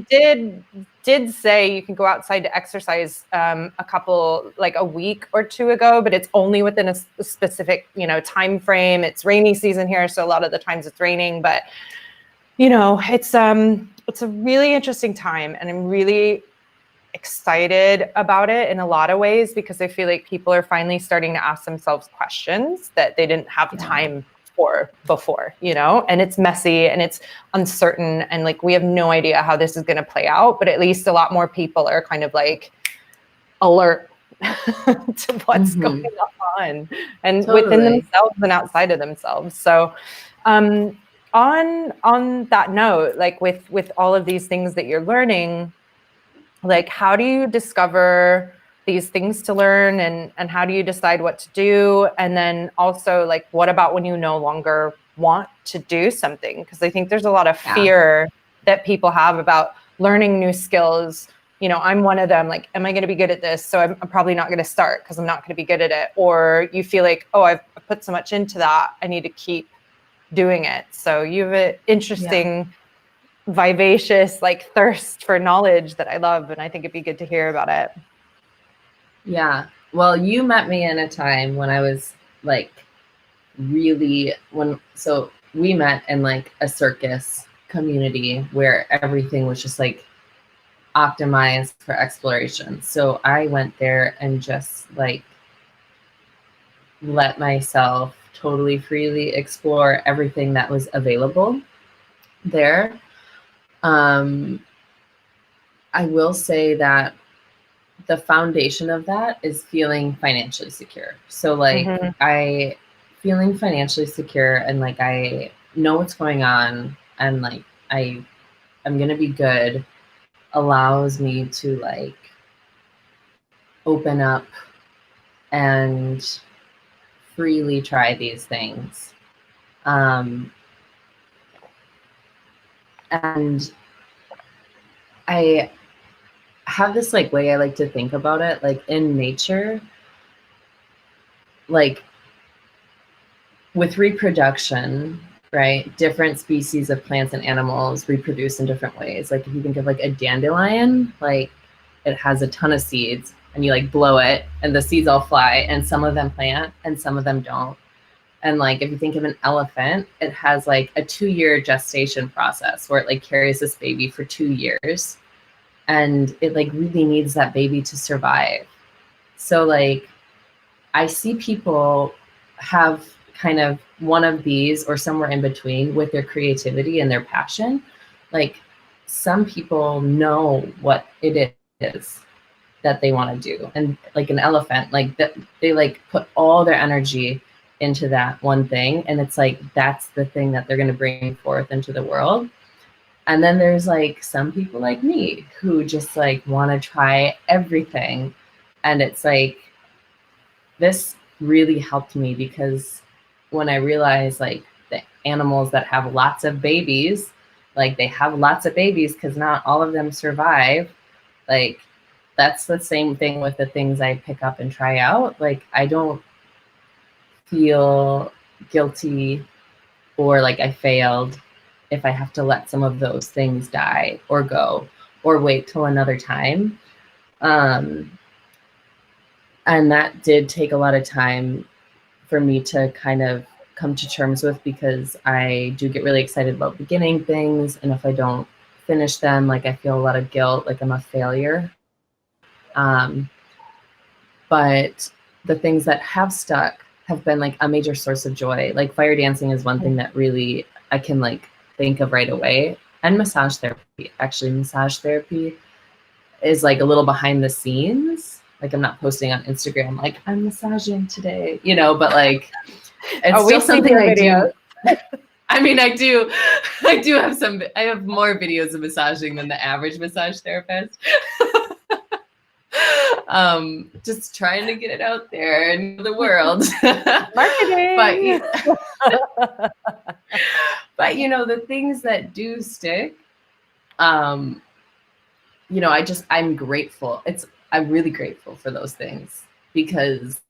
S1: did say you can go outside to exercise a week or two ago, but it's only within a specific, you know, time frame. It's rainy season here, so a lot of the times it's raining, but you know, it's a really interesting time, and I'm really excited about it in a lot of ways, because I feel like people are finally starting to ask themselves questions that they didn't have time for before, you know, and it's messy and it's uncertain, and like we have no idea how this is going to play out, but at least a lot more people are kind of like alert to what's going on, and within themselves and outside of themselves. So on that note, like with all of these things that you're learning, like, how do you discover these things to learn, and how do you decide what to do? And then also, like, what about when you no longer want to do something? Because I think there's a lot of fear that people have about learning new skills. You know, I'm one of them. Like, am I going to be good at this? So I'm probably not going to start because I'm not going to be good at it. Or you feel like, oh, I've put so much into that, I need to keep doing it. So you have an interesting vivacious like thirst for knowledge that I love, and I think it'd be good to hear about it.
S2: Yeah, well, you met me in a time when I was like so we met in like a circus community where everything was just like optimized for exploration. So I went there and just like let myself totally freely explore everything that was available there. I will say that the foundation of that is feeling financially secure. So like I feeling financially secure, and like I know what's going on, and like I'm gonna be good, allows me to like open up and freely try these things. And I have this like way I like to think about it, like in nature, like with reproduction, right? Different species of plants and animals reproduce in different ways. Like if you think of like a dandelion, like it has a ton of seeds, and you like blow it and the seeds all fly, and some of them plant and some of them don't. And like, if you think of an elephant, it has like a 2-year gestation process where it like carries this baby for 2 years. And it like really needs that baby to survive. So like, I see people have kind of one of these or somewhere in between with their creativity and their passion. Like, some people know what it is that they want to do. And like an elephant, like that, they like put all their energy into that one thing. And it's like, that's the thing that they're going to bring forth into the world. And then there's like some people like me who just like want to try everything. And it's like, this really helped me because when I realized like the animals that have lots of babies, like they have lots of babies because not all of them survive. Like, that's the same thing with the things I pick up and try out. Like, I don't feel guilty or like I failed if I have to let some of those things die or go or wait till another time. And that did take a lot of time for me to kind of come to terms with, because I do get really excited about beginning things. And if I don't finish them, like I feel a lot of guilt, like I'm a failure. But the things that have stuck have been like a major source of joy. Like fire dancing is one thing that really I can like think of right away. And massage therapy. Actually, massage therapy is like a little behind the scenes. Like, I'm not posting on Instagram like I'm massaging today, you know, but like it's still something I do. I mean, I do have more videos of massaging than the average massage therapist. Just trying to get it out there in the world.
S1: Marketing.
S2: But you know, the things that do stick, you know, I'm grateful. I'm really grateful for those things because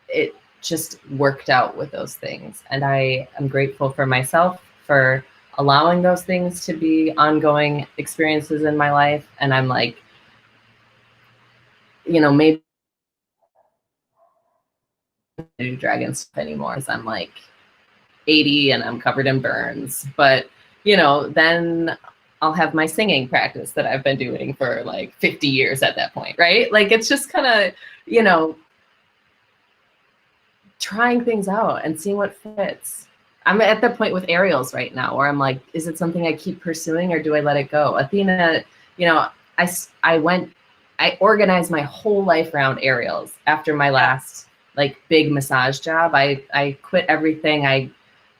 S2: it just worked out with those things. And I am grateful for myself for allowing those things to be ongoing experiences in my life. And I'm like, you know, maybe I don't do dragon stuff anymore because I'm like 80 and I'm covered in burns. But, you know, then I'll have my singing practice that I've been doing for like 50 years at that point, right? Like, it's just kind of, you know, trying things out and seeing what fits. I'm at the point with aerials right now where I'm like, is it something I keep pursuing or do I let it go? Athena, you know, I organized my whole life around aerials after my last like big massage job. I quit everything. I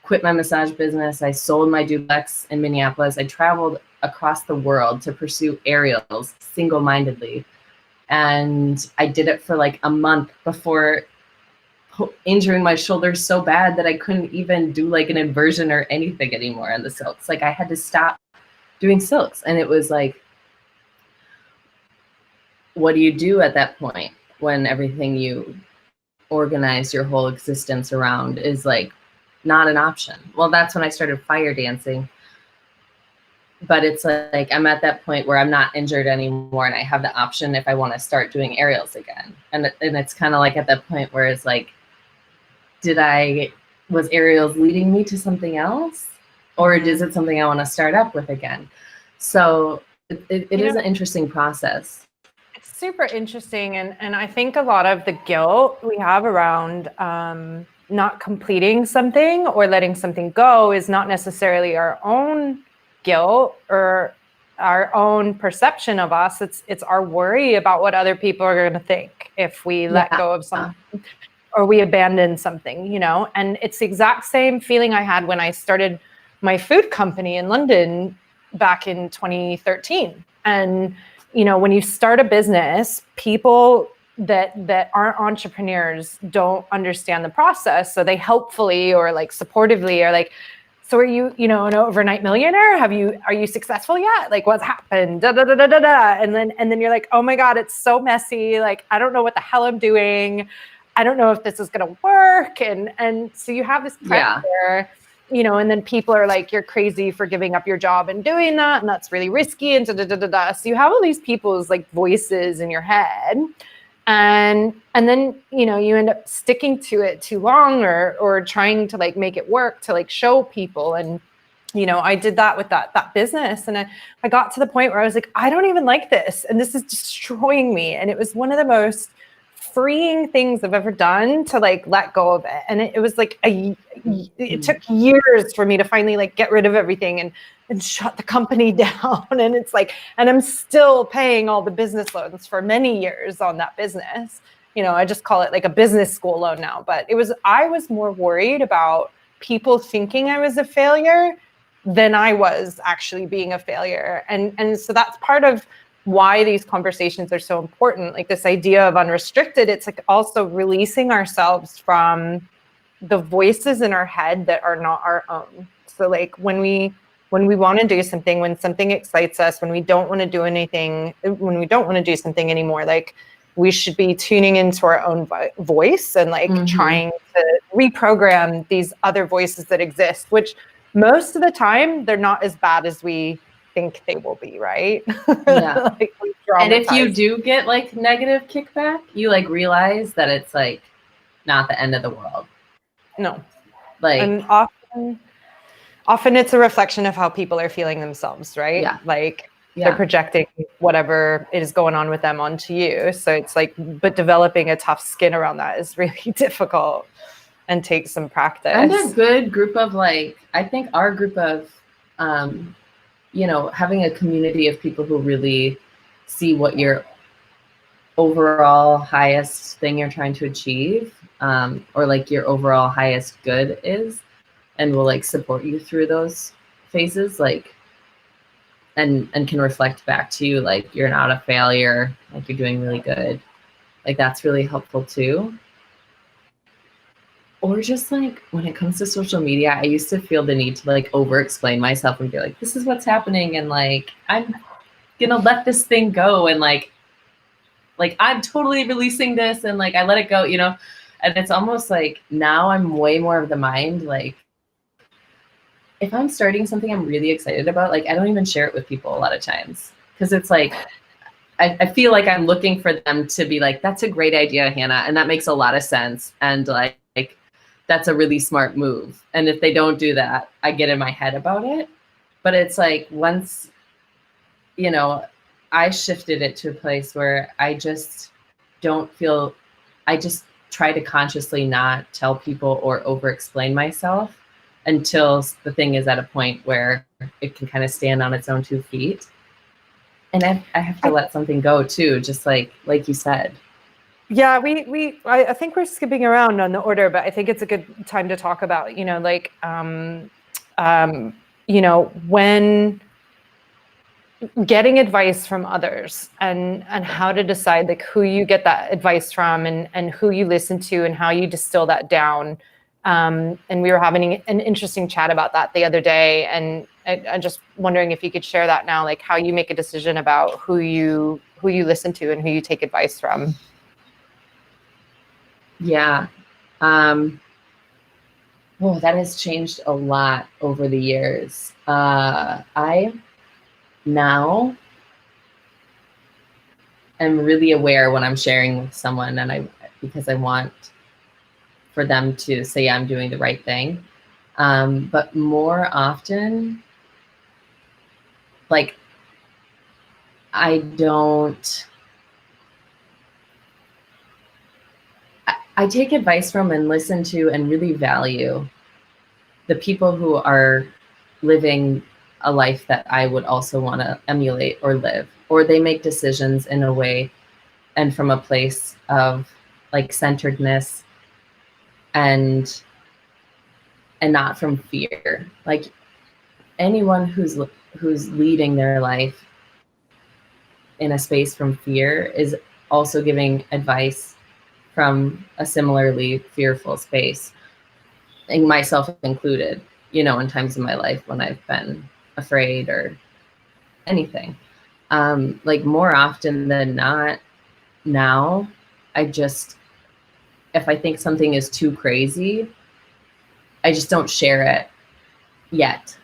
S2: quit my massage business. I sold my duplex in Minneapolis. I traveled across the world to pursue aerials single-mindedly. And I did it for like a month before injuring my shoulder so bad that I couldn't even do like an inversion or anything anymore on the silks. Like, I had to stop doing silks. And it was like, what do you do at that point when everything you organize your whole existence around is like not an option? Well, that's when I started fire dancing. But it's like I'm at that point where I'm not injured anymore and I have the option if I want to start doing aerials again. And it's kind of like at that point where it's like, was aerials leading me to something else? Or is it something I want to start up with again? So it is an interesting process.
S1: It's super interesting. And I think a lot of the guilt we have around not completing something or letting something go is not necessarily our own guilt or our own perception of us. It's our worry about what other people are going to think if we let go of something or we abandon something, you know. And it's the exact same feeling I had when I started my food company in London back in 2013. And, you know, when you start a business, people that aren't entrepreneurs don't understand the process. So they helpfully or like supportively are like, so are you, you know, an overnight millionaire? Are you successful yet? Like, what's happened? Da, da, da, da, da, da. And then you're like, oh my God, it's so messy. Like, I don't know what the hell I'm doing. I don't know if this is going to work. And so you have this pressure, you know, and then people are like, you're crazy for giving up your job and doing that. And that's really risky. And da, da, da, da, da. So you have all these people's like voices in your head. And then, you know, you end up sticking to it too long, or trying to like make it work to like show people. And, you know, I did that with that business. And I got to the point where I was like, I don't even like this. And this is destroying me. And it was one of the most freeing things I've ever done to like let go of it. And it was like it took years for me to finally like get rid of everything and shut the company down. And it's like, and I'm still paying all the business loans for many years on that business. You know, I just call it like a business school loan now. But I was more worried about people thinking I was a failure than I was actually being a failure. And so that's part of why these conversations are so important. Like this idea of unrestricted, it's like also releasing ourselves from the voices in our head that are not our own. So like when we want to do something, when something excites us, when we don't want to do anything, when we don't want to do something anymore, like we should be tuning into our own voice and like trying to reprogram these other voices that exist, which most of the time they're not as bad as we think they will be, right?
S2: Yeah.
S1: Like,
S2: and if you do get like negative kickback, you like realize that it's like not the end of the world.
S1: No.
S2: Like,
S1: and often it's a reflection of how people are feeling themselves, right?
S2: Yeah.
S1: Like they're projecting whatever is going on with them onto you. So it's like, but developing a tough skin around that is really difficult and takes some practice.
S2: And a good group of like, I think our group of, you know, having a community of people who really see what your overall highest thing you're trying to achieve, or like your overall highest good is, and will like support you through those phases, like, and can reflect back to you like you're not a failure, like you're doing really good. Like that's really helpful too. Or just like when it comes to social media, I used to feel the need to like over explain myself and be like, this is what's happening, and like I'm gonna let this thing go, and like I'm totally releasing this, and like I let it go, you know. And it's almost like now I'm way more of the mind, like if I'm starting something I'm really excited about, like I don't even share it with people a lot of times, because it's like I feel like I'm looking for them to be like, that's a great idea, Hannah, and that makes a lot of sense, and like that's a really smart move. And if they don't do that, I get in my head about it. But it's like once, you know, I shifted it to a place where I just don't feel, I just try to consciously not tell people or over explain myself until the thing is at a point where it can kind of stand on its own 2 feet. And I have to let something go too, just like you said.
S1: Yeah, I think we're skipping around on the order, but I think it's a good time to talk about, you know, like, you know, when getting advice from others and how to decide like who you get that advice from and who you listen to and how you distill that down. And we were having an interesting chat about that the other day. And I'm just wondering if you could share that now, like how you make a decision about who you listen to and who you take advice from.
S2: Yeah. Well, that has changed a lot over the years. I now am really aware when I'm sharing with someone, and because I want for them to say I'm doing the right thing. But more often, like I take advice from and listen to and really value the people who are living a life that I would also want to emulate or live, or they make decisions in a way and from a place of like centeredness and not from fear. Like anyone who's leading their life in a space from fear is also giving advice from a similarly fearful space, and myself included, you know, in times of my life when I've been afraid or anything. Like more often than not now, if I think something is too crazy, I just don't share it yet,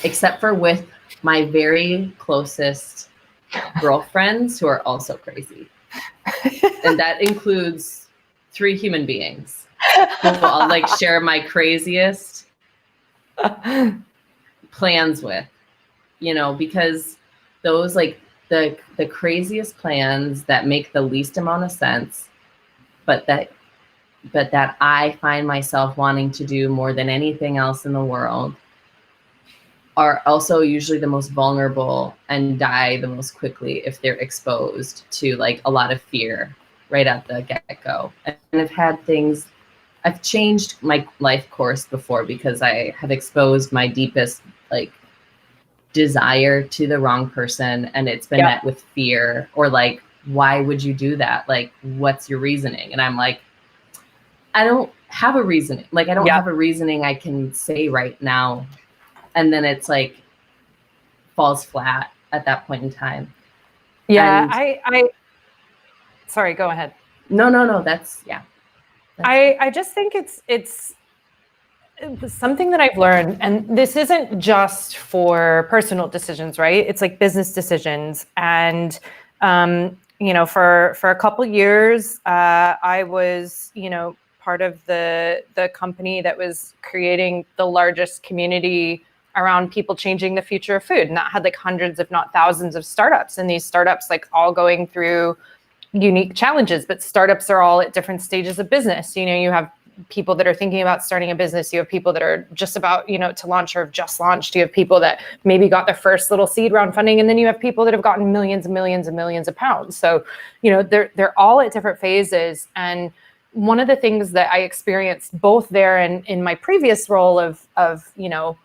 S2: except for with my very closest girlfriends who are also crazy. And that includes 3 human beings who I'll like share my craziest plans with, you know, because those like the craziest plans that make the least amount of sense, but that I find myself wanting to do more than anything else in the world, are also usually the most vulnerable and die the most quickly if they're exposed to like a lot of fear right at the get-go. And I've changed my life course before because I have exposed my deepest like desire to the wrong person, and it's been met with fear, or like, why would you do that? Like, what's your reasoning? And I'm like, I don't have a reasoning. Like, I don't have a reasoning I can say right now. And then it's like falls flat at that point in time.
S1: Yeah. And sorry, go ahead.
S2: No. That's
S1: I just think it's something that I've learned, and this isn't just for personal decisions, right? It's like business decisions. And, you know, for a couple years, I was, you know, part of the company that was creating the largest community around people changing the future of food. And that had like hundreds, if not thousands of startups, and these startups like all going through unique challenges, but startups are all at different stages of business. You know, you have people that are thinking about starting a business. You have people that are just about, you know, to launch or have just launched. You have people that maybe got their first little seed round funding. And then you have people that have gotten millions and millions and millions of pounds. So, you know, they're all at different phases. And one of the things that I experienced both there and in my previous role of, you know,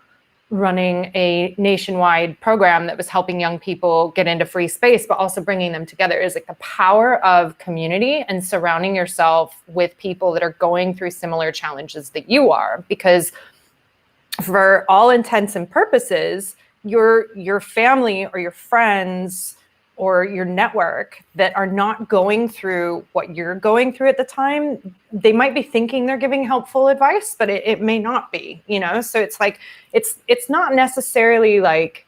S1: running a nationwide program that was helping young people get into free space, but also bringing them together, is like the power of community and surrounding yourself with people that are going through similar challenges that you are. Because for all intents and purposes, your family or your friends or your network that are not going through what you're going through at the time, they might be thinking they're giving helpful advice, but it may not be, you know? So it's like, it's not necessarily like,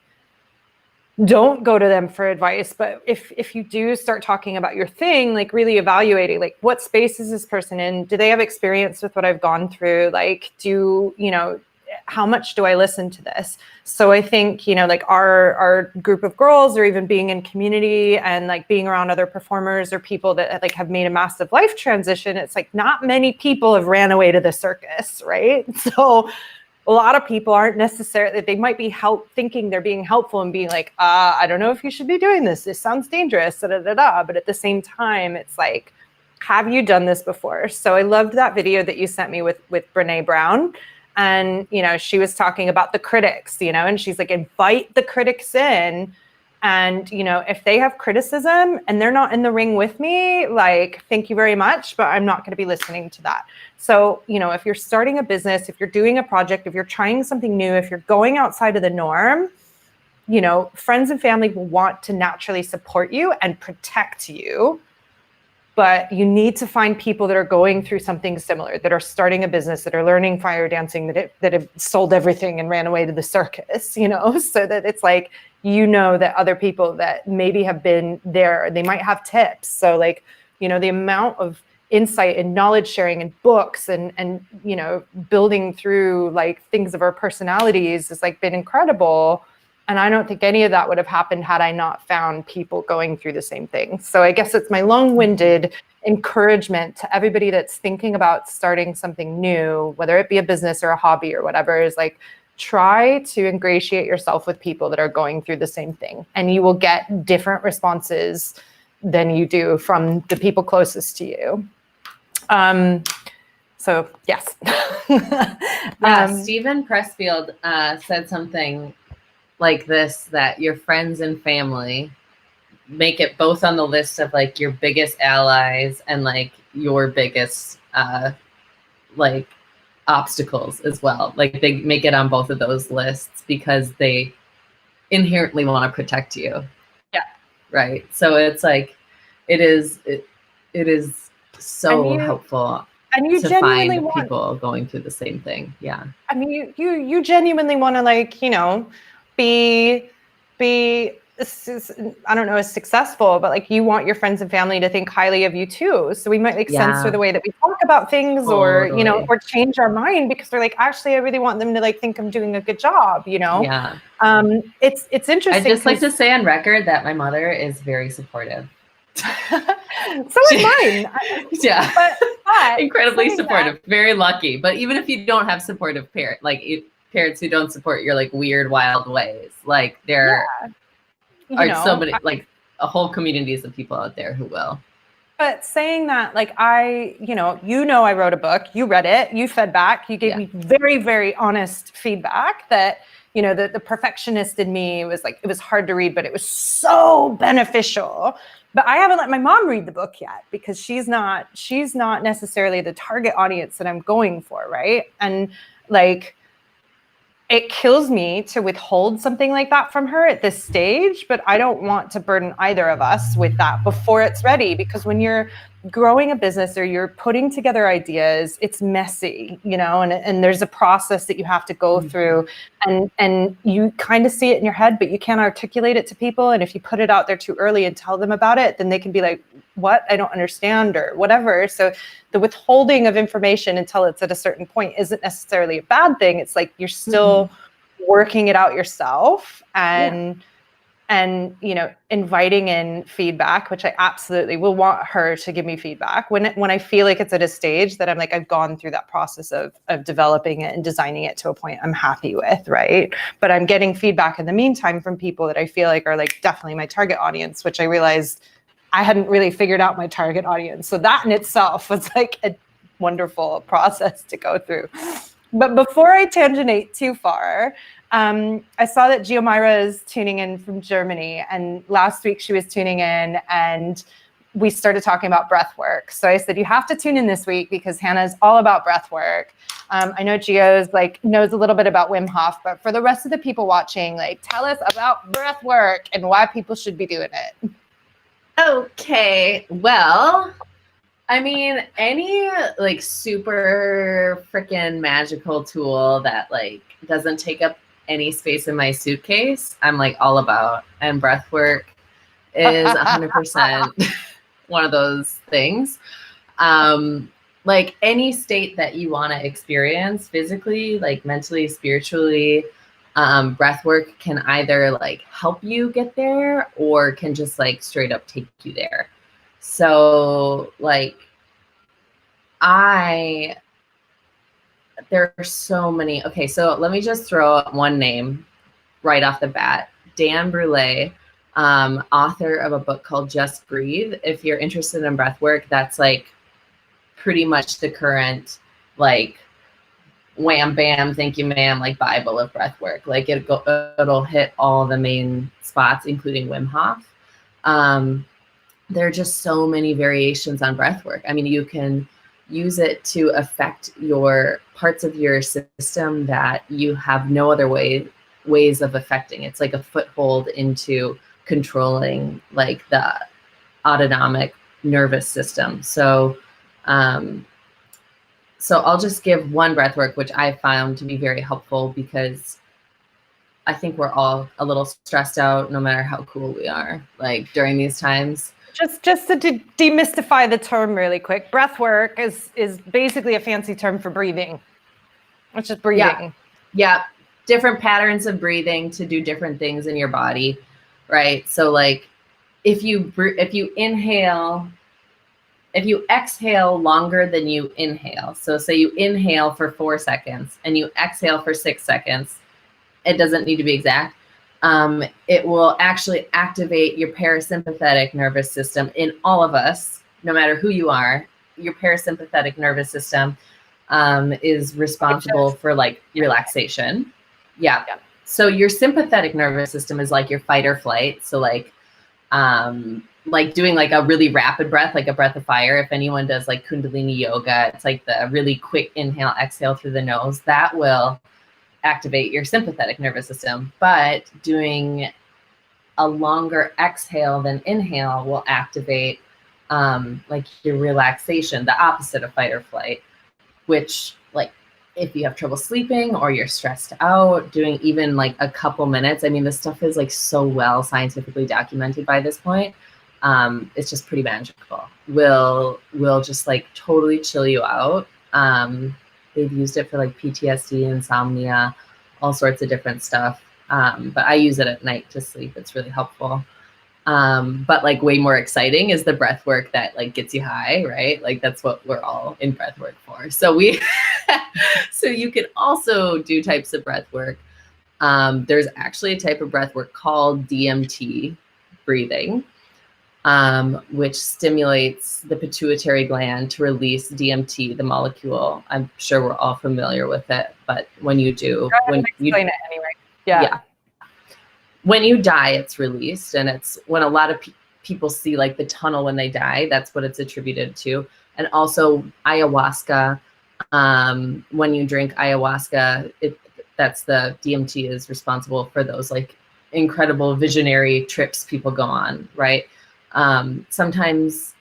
S1: don't go to them for advice, but if you do start talking about your thing, like really evaluating, like, what space is this person in? Do they have experience with what I've gone through? Like, you know, how much do I listen to this? So I think, you know, like our group of girls, or even being in community and like being around other performers or people that like have made a massive life transition, it's like not many people have ran away to the circus, right? So a lot of people aren't necessarily, they might be thinking they're being helpful and being like, I don't know if you should be doing this. This sounds dangerous, But at the same time, it's like, have you done this before? So I loved that video that you sent me with Brene Brown. And, you know, she was talking about the critics, you know, and she's like, invite the critics in. And, you know, if they have criticism and they're not in the ring with me, like, thank you very much, but I'm not going to be listening to that. So, you know, if you're starting a business, if you're doing a project, if you're trying something new, if you're going outside of the norm, you know, friends and family will want to naturally support you and protect you. But you need to find people that are going through something similar, that are starting a business, that are learning fire dancing, that have sold everything and ran away to the circus, you know, so that it's like, you know, that other people that maybe have been there, they might have tips. So like, you know, the amount of insight and knowledge sharing and books and, you know, building through like things of our personalities has like been incredible. And I don't think any of that would have happened had I not found people going through the same thing. So I guess it's my long-winded encouragement to everybody that's thinking about starting something new, whether it be a business or a hobby or whatever, is like, try to ingratiate yourself with people that are going through the same thing. And you will get different responses than you do from the people closest to you. So yes.
S2: Stephen Pressfield said something like this, that your friends and family make it both on the list of like your biggest allies and like your biggest like obstacles as well. Like they make it on both of those lists because they inherently want to protect you.
S1: Yeah.
S2: Right. So it's like, it is so helpful. And you genuinely find people going through the same thing. Yeah.
S1: I mean, you genuinely want to, like, you know, be I don't know, as successful, but like you want your friends and family to think highly of you too. So we might make sense for the way that we talk about things, or, you know, or change our mind because they're like, actually, I really want them to like think I'm doing a good job, you know?
S2: Yeah.
S1: It's interesting.
S2: I'd just like to say on record that my mother is very supportive.
S1: So is mine.
S2: Yeah.
S1: But
S2: incredibly supportive. Very lucky. But even if you don't have supportive parents who don't support your like weird, wild ways, like there are so many, like a whole communities of people out there who will.
S1: But saying that, like, I wrote a book, you read it, you fed back, you gave me very, very honest feedback that, you know, the perfectionist in me was like, it was hard to read, but it was so beneficial. But I haven't let my mom read the book yet because she's not necessarily the target audience that I'm going for, right? And like, it kills me to withhold something like that from her at this stage, but I don't want to burden either of us with that before it's ready, because when you're growing a business or you're putting together ideas, it's messy, you know, and there's a process that you have to go through, and you kind of see it in your head, but you can't articulate it to people. And if you put it out there too early and tell them about it, then they can be like, what? I don't understand, or whatever. So the withholding of information until it's at a certain point isn't necessarily a bad thing. It's like you're still working it out yourself, and you know, inviting in feedback, which I absolutely will want her to give me feedback when I feel like it's at a stage that I'm like, I've gone through that process of developing it and designing it to a point I'm happy with, right? But I'm getting feedback in the meantime from people that I feel like are like definitely my target audience, which I realized I hadn't really figured out my target audience. So that in itself was like a wonderful process to go through. But before I tangentate too far, I saw that Giomira is tuning in from Germany, and last week she was tuning in and we started talking about breath work. So I said, you have to tune in this week because Hannah's all about breath work. I know Gio's like knows a little bit about Wim Hof, but for the rest of the people watching, like tell us about breath work and why people should be doing it.
S2: Okay, well, I mean, any like super freaking magical tool that like doesn't take up any space in my suitcase, I'm like all about. And breath work is 100% one of those things. Like any state that you want to experience physically, like mentally, spiritually, breath work can either like help you get there or can just like straight up take you there. So like there are so many. Okay, so let me just throw out one name right off the bat. Dan Brule, author of a book called Just Breathe. If you're interested in breath work, that's like pretty much the current like wham bam thank you ma'am like Bible of breath work. Like it'll hit all the main spots, including Wim Hof. There are just so many variations on breath work. I mean, you can use it to affect your parts of your system that you have no other ways of affecting. It's like a foothold into controlling like the autonomic nervous system. So I'll just give one breath work, which I found to be very helpful because I think we're all a little stressed out, no matter how cool we are, like during these times.
S1: Just to demystify the term really quick, breath work is basically a fancy term for breathing. It's just breathing.
S2: Yeah. Different patterns of breathing to do different things in your body, right? So like if you exhale longer than you inhale, so say you inhale for 4 seconds and you exhale for 6 seconds, it doesn't need to be exact. It will actually activate your parasympathetic nervous system in all of us, no matter who you are. Your parasympathetic nervous system is responsible for like relaxation. Yeah. So your sympathetic nervous system is like your fight or flight. So like doing like a really rapid breath, like a breath of fire. If anyone does like Kundalini Yoga, it's like the really quick inhale, exhale through the nose. That will activate your sympathetic nervous system. But doing a longer exhale than inhale will activate like your relaxation, the opposite of fight or flight, which like if you have trouble sleeping or you're stressed out, doing even like a couple minutes. I mean, this stuff is like so well scientifically documented by this point. It's just pretty magical. Will just like totally chill you out. They've used it for like PTSD, insomnia, all sorts of different stuff. But I use it at night to sleep. It's really helpful. But like way more exciting is the breath work that like gets you high, right? Like that's what we're all in breath work for. So so you can also do types of breath work. There's actually a type of breath work called DMT breathing, which stimulates the pituitary gland to release DMT, the molecule. I'm sure we're all familiar with it, but when you do, when you
S1: explain it anyway. Yeah.
S2: When you die, it's released, and it's when a lot of people see like the tunnel when they die. That's what it's attributed to. And also ayahuasca. When you drink ayahuasca, that's the DMT is responsible for those like incredible visionary trips people go on, right? Sometimes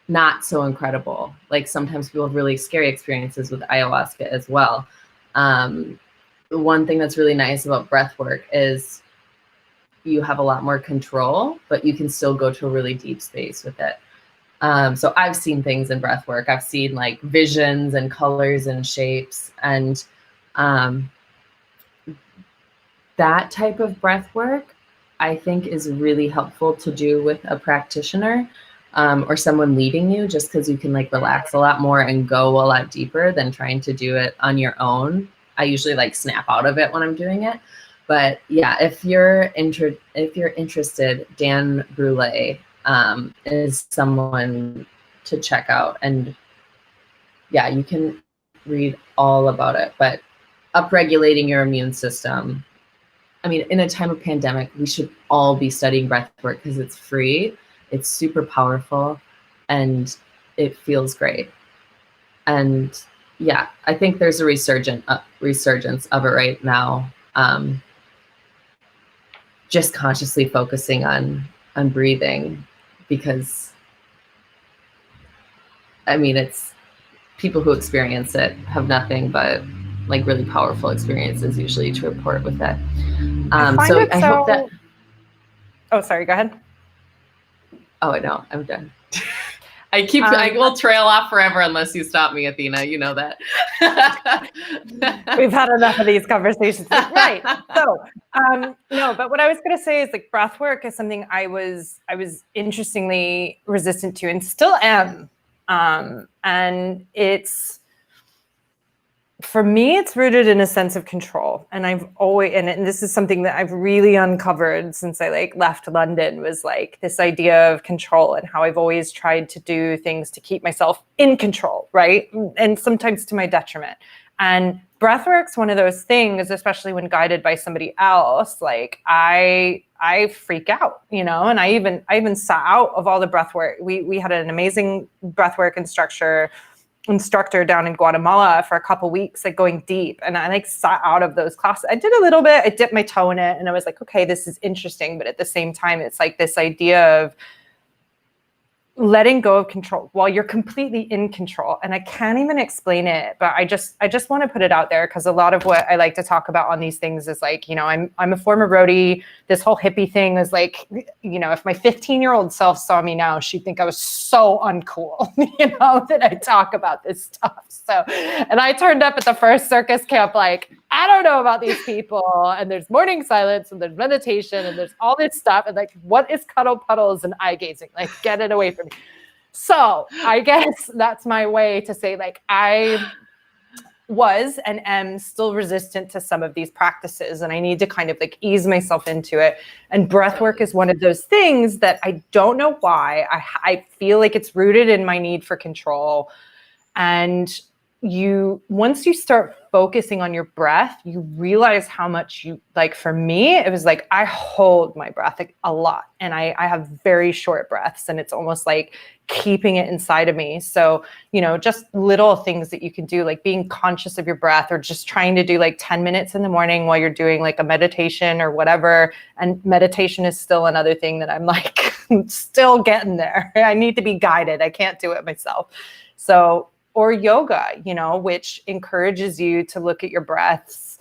S2: not so incredible. Like sometimes people have really scary experiences with ayahuasca as well. The one thing that's really nice about breath work is you have a lot more control, but you can still go to a really deep space with it. So I've seen things in breath work. I've seen like visions and colors and shapes, and that type of breath work I think is really helpful to do with a practitioner or someone leading you, just because you can like relax a lot more and go a lot deeper than trying to do it on your own. I usually like snap out of it when I'm doing it. But yeah, if you're interested, Dan Brule is someone to check out. And yeah, you can read all about it. But upregulating your immune system. I mean, in a time of pandemic, we should all be studying breath work because it's free, it's super powerful, and it feels great. And yeah, I think there's a resurgence of it right now. Just consciously focusing on breathing, because I mean, it's people who experience it have nothing but like really powerful experiences usually to report with it. I hope that.
S1: Oh, sorry, go ahead.
S2: Oh, no, I'm done. I will trail off forever unless you stop me, Athena. You know that.
S1: We've had enough of these conversations. Right. So, no, but what I was going to say is like breath work is something I was interestingly resistant to and still am. And it's, for me, it's rooted in a sense of control. And I've always, and this is something that I've really uncovered since I like left London, was like this idea of control and how I've always tried to do things to keep myself in control, right? And sometimes to my detriment. And breathwork's one of those things, especially when guided by somebody else, like I freak out, you know, and I even sat out of all the breathwork. We had an amazing breathwork instructor down in Guatemala for a couple weeks, like going deep. And I like sat out of those classes. I did a little bit, I dipped my toe in it and I was like, okay, this is interesting. But at the same time, it's like this idea of letting go of control while you're completely in control. And I can't even explain it, but I just want to put it out there, because a lot of what I like to talk about on these things is like, you know, I'm a former roadie. This whole hippie thing is like, you know, if my 15-year-old self saw me now, she'd think I was so uncool, you know, that I talk about this stuff. So, and I turned up at the first circus camp like, I don't know about these people, and there's morning silence and there's meditation and there's all this stuff, and like, what is cuddle puddles and eye gazing? Like, get it away from me. So I guess that's my way to say, like, I was and am still resistant to some of these practices, and I need to kind of like ease myself into it. And breath work is one of those things that I don't know why. I feel like it's rooted in my need for control. And once you start focusing on your breath, you realize how much you, like, for me, it was like, I hold my breath like a lot, and I have very short breaths, and it's almost like keeping it inside of me. So, you know, just little things that you can do, like being conscious of your breath, or just trying to do like 10 minutes in the morning while you're doing like a meditation or whatever. And meditation is still another thing that I'm like, still getting there. I need to be guided. I can't do it myself. So or yoga, which encourages you to look at your breaths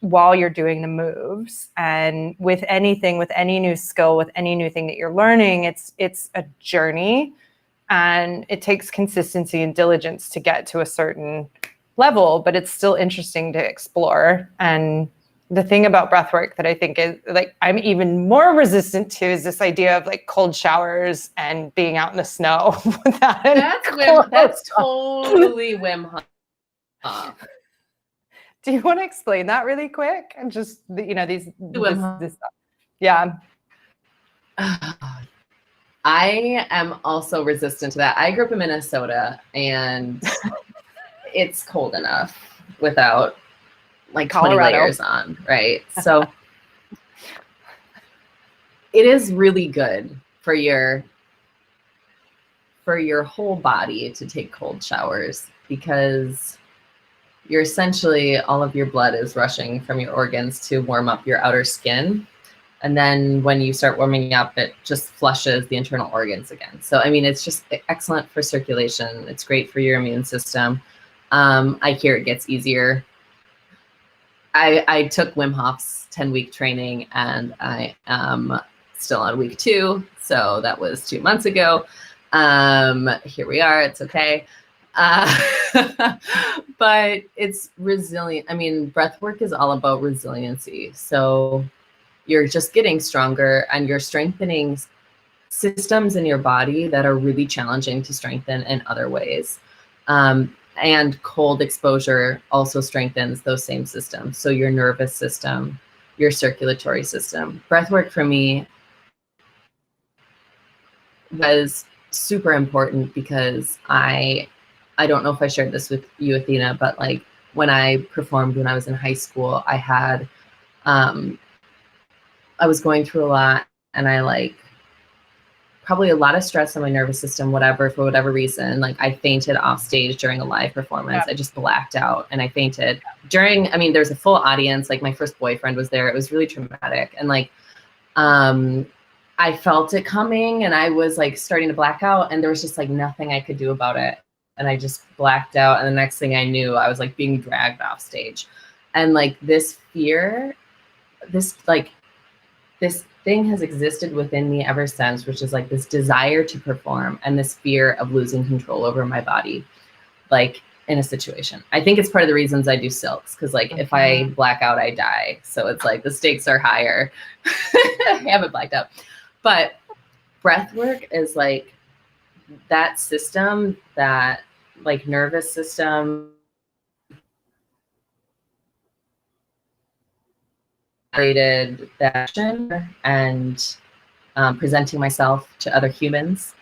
S1: while you're doing the moves. And with anything, with any new skill, with any new thing that you're learning, it's a journey, and it takes consistency and diligence to get to a certain level, but it's still interesting to explore. And the thing about breathwork that I think is like I'm even more resistant to is this idea of like cold showers and being out in the snow.
S2: That's totally Wim Hof.
S1: Do you want to explain that really quick? And just this stuff. Yeah.
S2: I am also resistant to that. I grew up in Minnesota, and it's cold enough without like Colorado. 20 layers on, right? So it is really good for your whole body to take cold showers, because you're essentially, all of your blood is rushing from your organs to warm up your outer skin. And then when you start warming up, it just flushes the internal organs again. So, I mean, it's just excellent for circulation. It's great for your immune system. I hear it gets easier. I took Wim Hof's 10-week training, and I am still on week 2. So that was 2 months ago. Here we are. It's okay. But it's resilient. I mean, breath work is all about resiliency. So you're just getting stronger, and you're strengthening systems in your body that are really challenging to strengthen in other ways. And cold exposure also strengthens those same systems. So your nervous system, your circulatory system. Breathwork for me was super important because I don't know if I shared this with you, Athena, but like when I performed when I was in high school, I had, I was going through a lot, and I probably a lot of stress on my nervous system, for whatever reason. Like I fainted off stage during a live performance. I just blacked out and I fainted there's a full audience. Like my first boyfriend was there. It was really traumatic. And I felt it coming, and I was like starting to black out, and there was just like nothing I could do about it. And I just blacked out. And the next thing I knew, I was like being dragged off stage. And like this fear, this thing has existed within me ever since, which is like this desire to perform and this fear of losing control over my body, like in a situation. I think it's part of the reasons I do silks, because like if I black out, I die. So it's like the stakes are higher. I haven't blacked out. But breath work is like that system, that like nervous system, created that and presenting myself to other humans.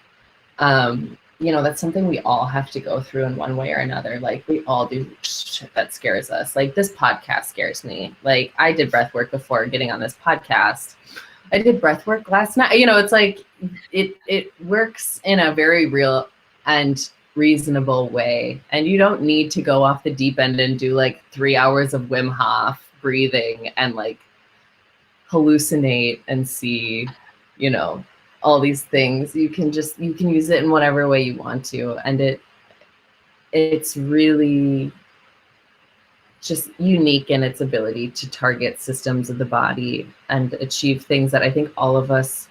S2: That's something we all have to go through in one way or another. Like we all do shit that scares us. Like this podcast scares me. Like I did breath work before getting on this podcast. I did breath work last night. It's like it works in a very real and reasonable way. And you don't need to go off the deep end and do like 3 hours of Wim Hof breathing and like hallucinate and see, all these things. You can use it in whatever way you want to. And it's really just unique in its ability to target systems of the body and achieve things that I think all of us,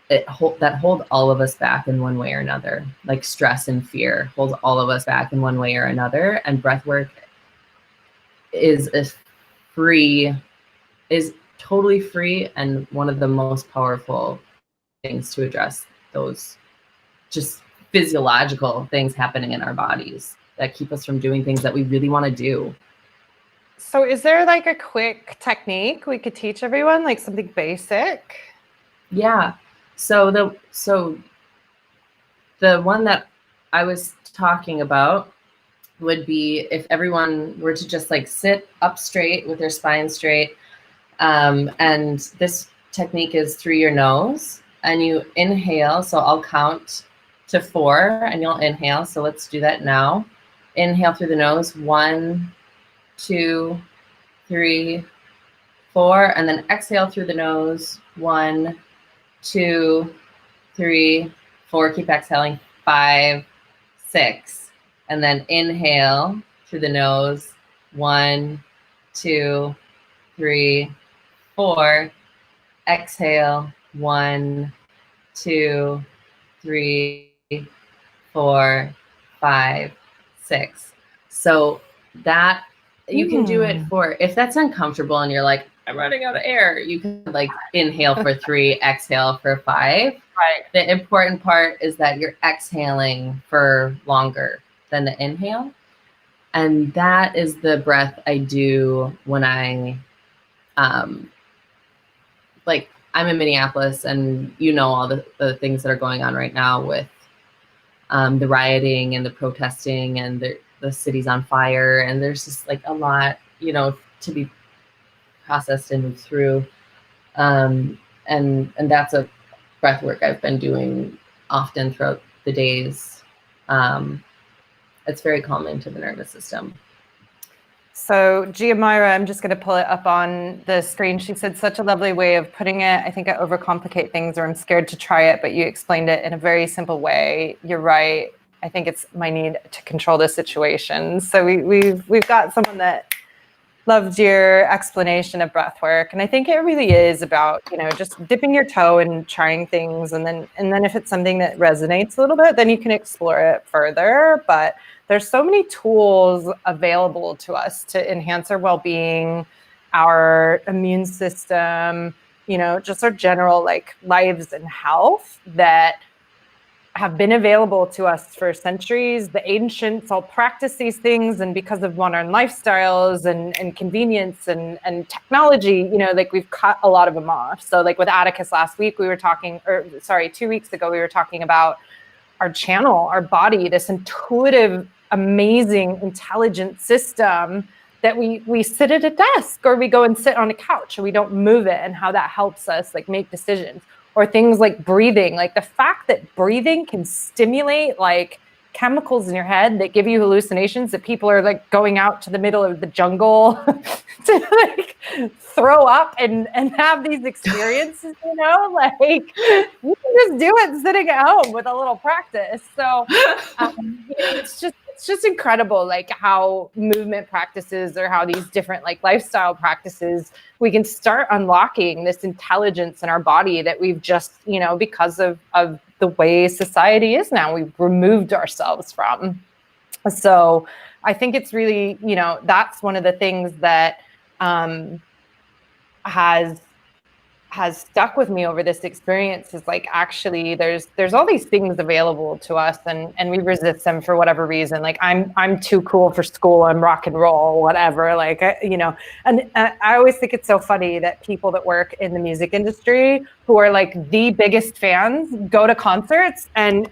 S2: that hold all of us back in one way or another. Like stress and fear hold all of us back in one way or another. And breathwork is totally free and one of the most powerful things to address those just physiological things happening in our bodies that keep us from doing things that we really want to do.
S1: So is there like a quick technique we could teach everyone, like something basic?
S2: Yeah. So the one that I was talking about would be if everyone were to just like sit up straight with their spine straight. And this technique is through your nose, and you inhale. So I'll count to 4 and you'll inhale. So let's do that now. Inhale through the nose, 1, 2, 3, 4, and then exhale through the nose, 1, 2, 3, 4. Keep exhaling, 5, 6, And then inhale through the nose. 1, 2, 3, 4. Exhale. 1, 2, 3, 4, 5, 6. So that you can do it for, if that's uncomfortable and you're like, I'm running out of air, you can like inhale for 3, exhale for 5.
S1: Right.
S2: The important part is that you're exhaling for longer than the inhale. And that is the breath I do when like I'm in Minneapolis, and you know all the things that are going on right now with the rioting and the protesting, and the city's on fire, and there's just like a lot, you know, to be processed and moved through. And that's a breath work I've been doing often throughout the days. It's very calming to the nervous system.
S1: So Giamira, I'm just going to pull it up on the screen. She said, such a lovely way of putting it. I think I overcomplicate things, or I'm scared to try it, but you explained it in a very simple way. You're right. I think it's my need to control the situation. So we've got someone that loved your explanation of breath work. And I think it really is about, you know, just dipping your toe and trying things. And then if it's something that resonates a little bit, then you can explore it further. But there's so many tools available to us to enhance our well-being, our immune system, you know, just our general like lives and health that have been available to us for centuries. The ancients all practice these things, and because of modern lifestyles and convenience and technology, you know, like we've cut a lot of them off. So like with Atticus last week, 2 weeks ago, we were talking about our channel, our body, this intuitive, amazing, intelligent system that we sit at a desk, or we go and sit on a couch and we don't move it, and how that helps us like make decisions. Or things like breathing, like the fact that breathing can stimulate like chemicals in your head that give you hallucinations, that people are like going out to the middle of the jungle to like throw up and have these experiences, you know, like you can just do it sitting at home with a little practice. So it's just incredible, like how movement practices, or how these different like lifestyle practices, we can start unlocking this intelligence in our body that we've just, you know, because of the way society is now, we've removed ourselves from. So I think it's really, you know, that's one of the things that has stuck with me over this experience, is like, actually there's all these things available to us, and we resist them for whatever reason. Like I'm too cool for school, I'm rock and roll, whatever, like, you know. And I always think it's so funny that people that work in the music industry, who are like the biggest fans, go to concerts and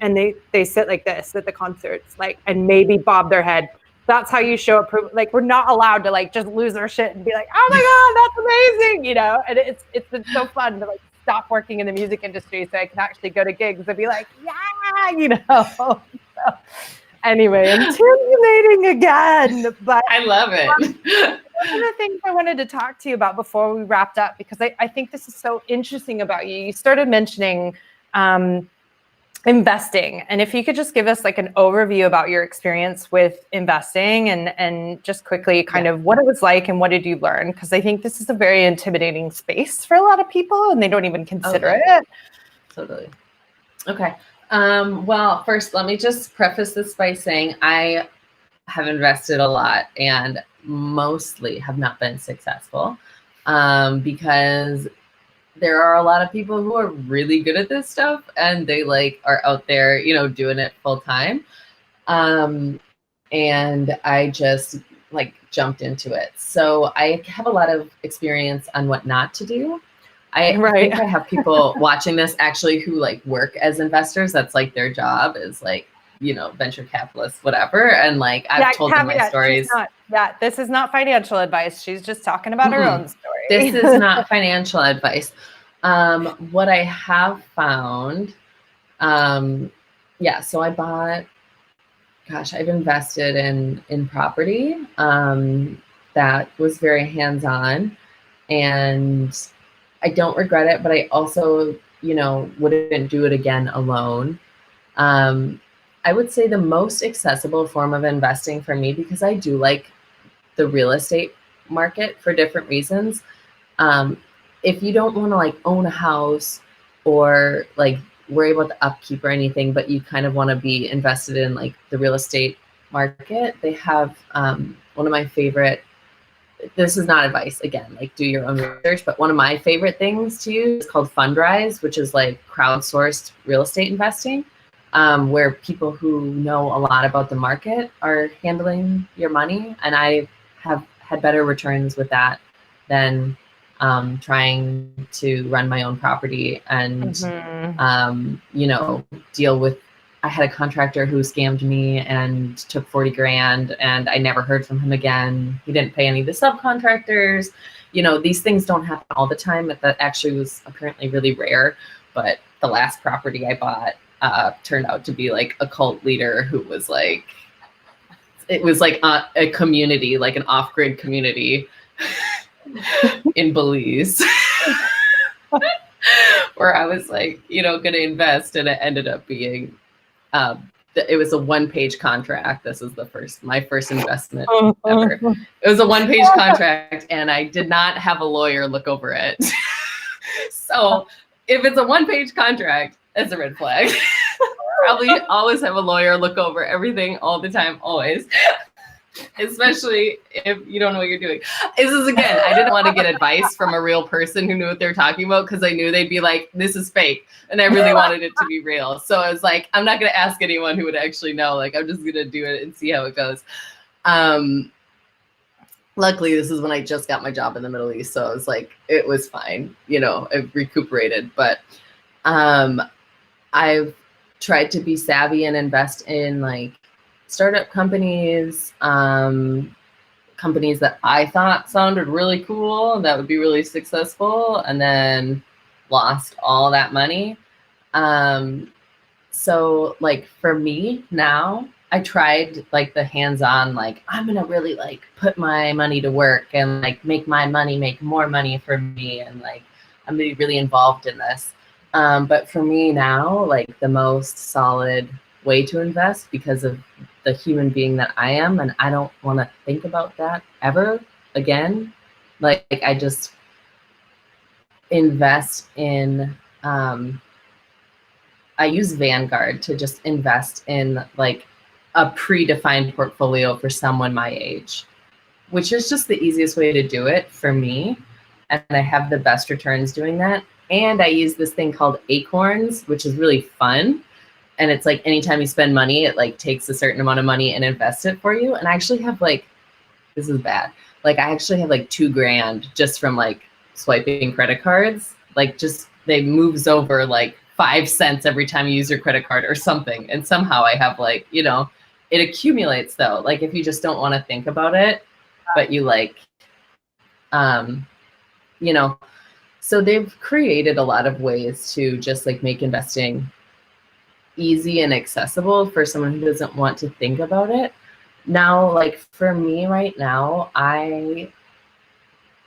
S1: they sit like this at the concerts, like, and maybe bob their head. That's how you show approval. Like, we're not allowed to like just lose our shit and be like, oh my God, that's amazing, you know. And it's been so fun to like stop working in the music industry so I can actually go to gigs and be like, yeah, you know. So, anyway, I'm terminating again, but
S2: I love it.
S1: One of the things I wanted to talk to you about before we wrapped up, because I think this is so interesting about you. You started mentioning investing. And if you could just give us like an overview about your experience with investing, and just quickly kind of what it was like and what did you learn? Because I think this is a very intimidating space for a lot of people, and they don't even consider it.
S2: Totally. Okay. Well, first, let me just preface this by saying I have invested a lot and mostly have not been successful, because there are a lot of people who are really good at this stuff, and they like are out there, you know, doing it full time. And I just like jumped into it. So I have a lot of experience on what not to do. I think I have people watching this actually who like work as investors. That's like their job, is like, you know, venture capitalists, whatever. And like, I've told them my stories.
S1: This is not financial advice. She's just talking about her own story.
S2: This is not financial advice. What I have found, so I bought, I've invested in property. That was very hands-on, and I don't regret it, but I also, you know, wouldn't do it again alone. I would say the most accessible form of investing for me, because I do like the real estate market for different reasons. If you don't want to like own a house or like worry about the upkeep or anything, but you kind of want to be invested in like the real estate market, they have one of my favorite, this is not advice, again, like do your own research, but one of my favorite things to use is called Fundrise, which is like crowdsourced real estate investing, where people who know a lot about the market are handling your money. And I have had better returns with that than trying to run my own property and, you know, deal with, I had a contractor who scammed me and took 40 grand and I never heard from him again. He didn't pay any of the subcontractors. You know, these things don't happen all the time. That actually was apparently really rare. But the last property I bought turned out to be like a cult leader who was like, it was like a community, like an off-grid community in Belize. Where I was like, you know, going to invest, and it ended up being, it was a one-page contract. This is my first investment ever. It was a one-page contract, and I did not have a lawyer look over it. So if it's a one-page contract, that's a red flag. Probably always have a lawyer look over everything all the time, always. Especially if you don't know what you're doing. This is, again, I didn't want to get advice from a real person who knew what they were talking about, because I knew they'd be like, this is fake. And I really wanted it to be real. So I was like, I'm not going to ask anyone who would actually know. Like, I'm just going to do it and see how it goes. Luckily, this is when I just got my job in the Middle East. So I was like, it was fine. You know, I've recuperated. But I've tried to be savvy and invest in like startup companies, companies that I thought sounded really cool and that would be really successful, and then lost all that money. So like for me now, I tried like the hands-on, like I'm gonna really like put my money to work and like make my money make more money for me, and like I'm gonna be really involved in this. But for me now, like the most solid way to invest, because of the human being that I am, and I don't want to think about that ever again. Like I just invest in, I use Vanguard to just invest in like a predefined portfolio for someone my age, which is just the easiest way to do it for me. And I have the best returns doing that. And I use this thing called Acorns, which is really fun. And it's like anytime you spend money, it like takes a certain amount of money and invests it for you. And I actually have like, this is bad. Like I actually have like $2,000 just from like swiping credit cards. Like just, they moves over like 5 cents every time you use your credit card or something. And somehow I have like, you know, it accumulates though. Like if you just don't want to think about it, but you like, you know, so they've created a lot of ways to just like make investing easy and accessible for someone who doesn't want to think about it. Now, like for me right now, I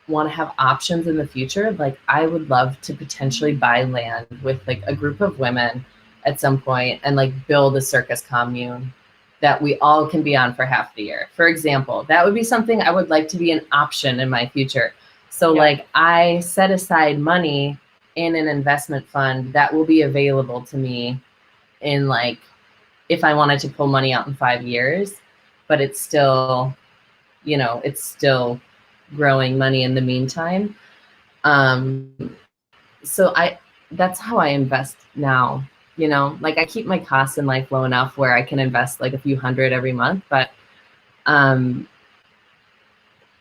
S2: want to have options in the future. Like I would love to potentially buy land with like a group of women at some point and like build a circus commune that we all can be on for half the year. For example, that would be something I would like to be an option in my future. So like I set aside money in an investment fund that will be available to me in like, if I wanted to pull money out in 5 years, but it's still, you know, it's still growing money in the meantime. So that's how I invest now, you know, like I keep my costs in life low enough where I can invest like a few hundred every month. But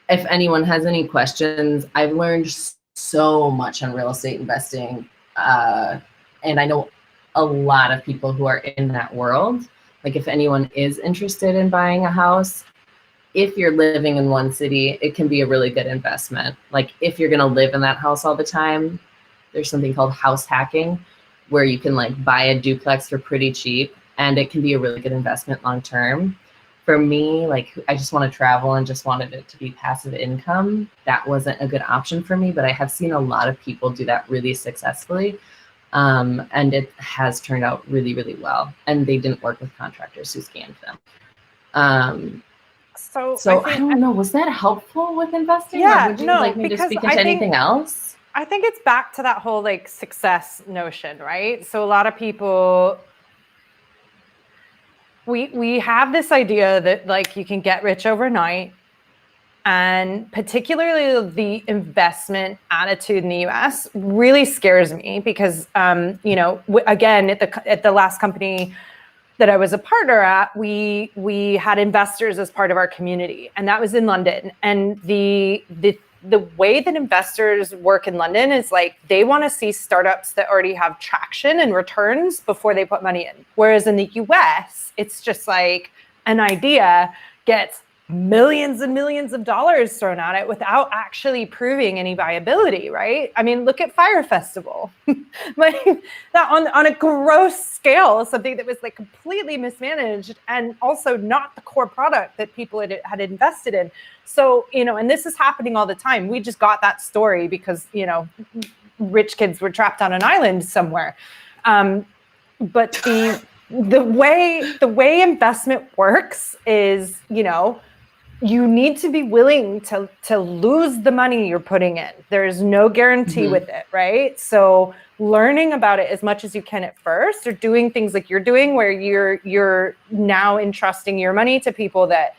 S2: if anyone has any questions, I've learned so much on real estate investing. And I know a lot of people who are in that world. Like if anyone is interested in buying a house, if you're living in one city, it can be a really good investment. Like if you're gonna live in that house all the time, there's something called house hacking, where you can like buy a duplex for pretty cheap, and it can be a really good investment long-term. For me, like I just want to travel and just wanted it to be passive income. That wasn't a good option for me, but I have seen a lot of people do that really successfully. And it has turned out really, really well. And they didn't work with contractors who scanned them. So I don't know, was that helpful with investing?
S1: Yeah,
S2: or would you
S1: no,
S2: like me to
S1: because
S2: speak into anything else?
S1: I think it's back to that whole like success notion, right? So a lot of people, we have this idea that like you can get rich overnight, and particularly the investment attitude in the US really scares me because, you know, again, at the last company that I was a partner at, we had investors as part of our community, and that was in London. And the way that investors work in London is like they want to see startups that already have traction and returns before they put money in. Whereas in the US, it's just like an idea gets millions and millions of dollars thrown at it without actually proving any viability, right? I mean, look at Fire Festival. Like that on a gross scale, something that was like completely mismanaged and also not the core product that people had invested in. So, you know, and this is happening all the time. We just got that story because, you know, rich kids were trapped on an island somewhere. But the way investment works is, you know, you need to be willing to lose the money you're putting in. There's no guarantee with it, right? So learning about it as much as you can at first, or doing things like you're doing where you're now entrusting your money to people that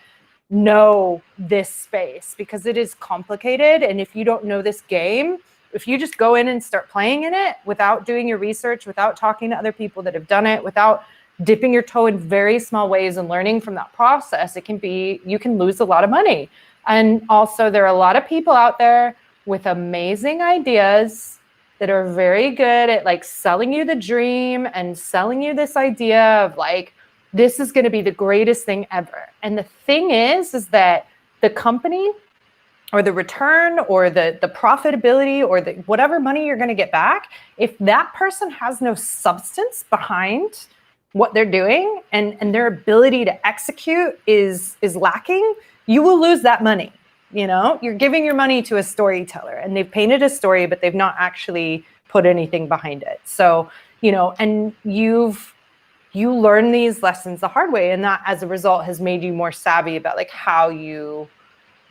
S1: know this space, because it is complicated. And if you don't know this game, if you just go in and start playing in it without doing your research, without talking to other people that have done it, without dipping your toe in very small ways and learning from that process, you can lose a lot of money. And also there are a lot of people out there with amazing ideas that are very good at like selling you the dream and selling you this idea of like, this is going to be the greatest thing ever. And the thing is that the company or the return or the profitability or the whatever money you're going to get back, if that person has no substance behind what they're doing and their ability to execute is lacking, you will lose that money. You know, you're giving your money to a storyteller and they've painted a story, but they've not actually put anything behind it. So, you know, and you learn these lessons the hard way, and that as a result has made you more savvy about like how you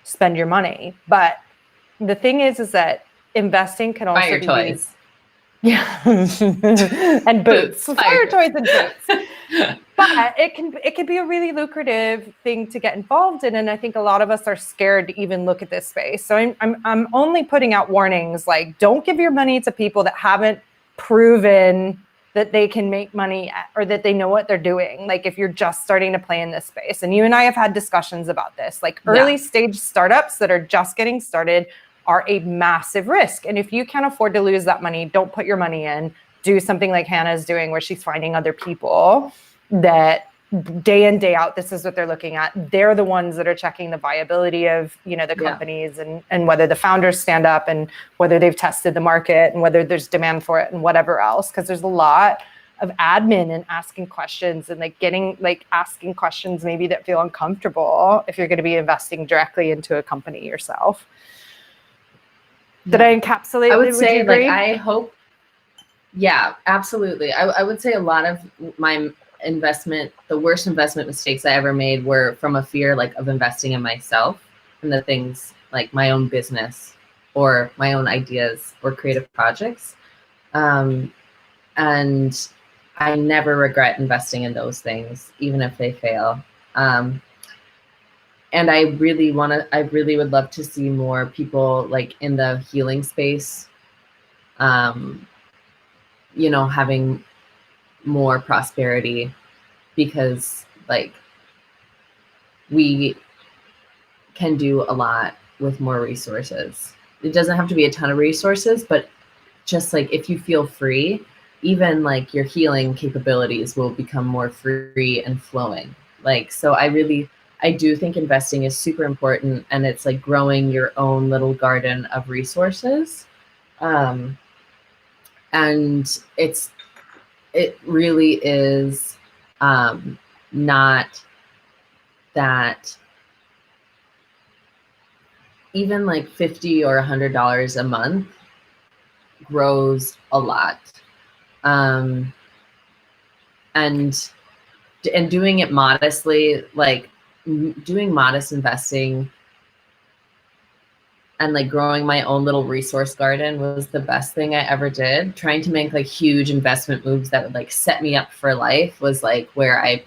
S1: spend your money. But the thing is that investing can also
S2: Fire
S1: be
S2: toys.
S1: Yeah. And boots. Fire toys and boots. But it can be a really lucrative thing to get involved in. And I think a lot of us are scared to even look at this space. So I'm only putting out warnings, like don't give your money to people that haven't proven that they can make money or that they know what they're doing. Like if you're just starting to play in this space, and you and I have had discussions about this, like early stage startups that are just getting started are a massive risk. And if you can't afford to lose that money, don't put your money in. Do something like Hannah's doing, where she's finding other people that day in, day out, this is what they're looking at. They're the ones that are checking the viability of, you know, the companies and whether the founders stand up and whether they've tested the market and whether there's demand for it and whatever else. Because there's a lot of admin and asking questions and asking questions maybe that feel uncomfortable if you're going to be investing directly into a company yourself. Did I encapsulate?
S2: I would say, like, I hope. Yeah, absolutely. I would say a lot of my the worst investment mistakes I ever made were from a fear like of investing in myself and the things like my own business or my own ideas or creative projects. And I never regret investing in those things, even if they fail. And I really would love to see more people like in the healing space, you know, having more prosperity, because like we can do a lot with more resources. It doesn't have to be a ton of resources, but just like if you feel free, even like your healing capabilities will become more free and flowing. Like, so I do think investing is super important, and it's like growing your own little garden of resources. And it really is not that even like $50 or $100 a month grows a lot. And doing it modestly, like doing modest investing and like growing my own little resource garden was the best thing I ever did. Trying to make like huge investment moves that would like set me up for life was like where I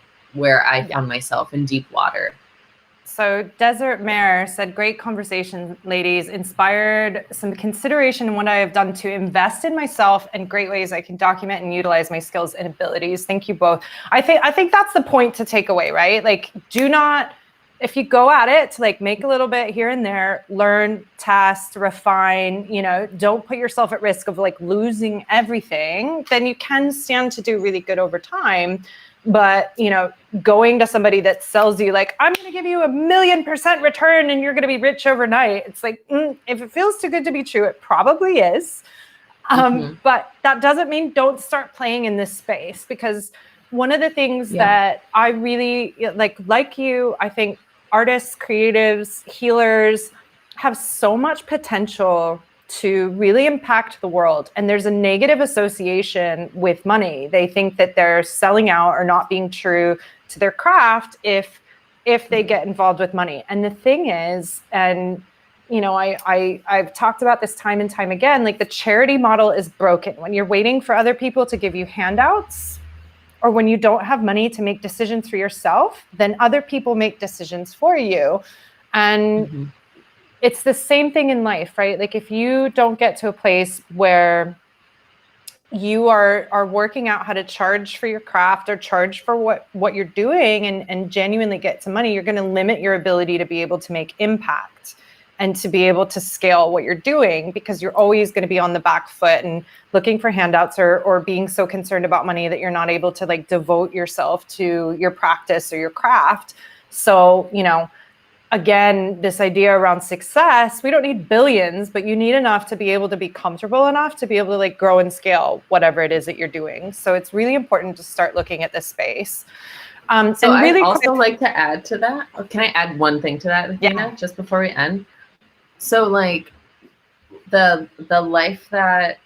S2: found myself in deep water.
S1: So Desert Mare said, great conversation, ladies, inspired some consideration in what I have done to invest in myself and great ways I can document and utilize my skills and abilities. Thank you both. I think that's the point to take away, right? Like, do not, if you go at it to like make a little bit here and there, learn, test, refine, you know, don't put yourself at risk of like losing everything, then you can stand to do really good over time. But, you know, going to somebody that sells you like, I'm going to give you 1,000,000% return and you're going to be rich overnight. It's like, if it feels too good to be true, it probably is. But that doesn't mean don't start playing in this space, because one of the things that I really like you, I think artists, creatives, healers have so much potential to really impact the world. And there's a negative association with money. They think that they're selling out or not being true to their craft if they get involved with money. And the thing is, and you know, I've talked about this time and time again, like the charity model is broken. When you're waiting for other people to give you handouts, or when you don't have money to make decisions for yourself, then other people make decisions for you. And it's the same thing in life, right? Like if you don't get to a place where you are working out how to charge for your craft or charge for what you're doing and genuinely get to money, you're going to limit your ability to be able to make impact and to be able to scale what you're doing, because you're always going to be on the back foot and looking for handouts or being so concerned about money that you're not able to like devote yourself to your practice or your craft. So, you know, again, this idea around success, we don't need billions, but you need enough to be able to be comfortable enough to be able to like grow and scale whatever it is that you're doing. So it's really important to start looking at this space.
S2: So
S1: and really
S2: I'd also like to add to that. Can I add one thing to that, Athena, just before we end? So like the life that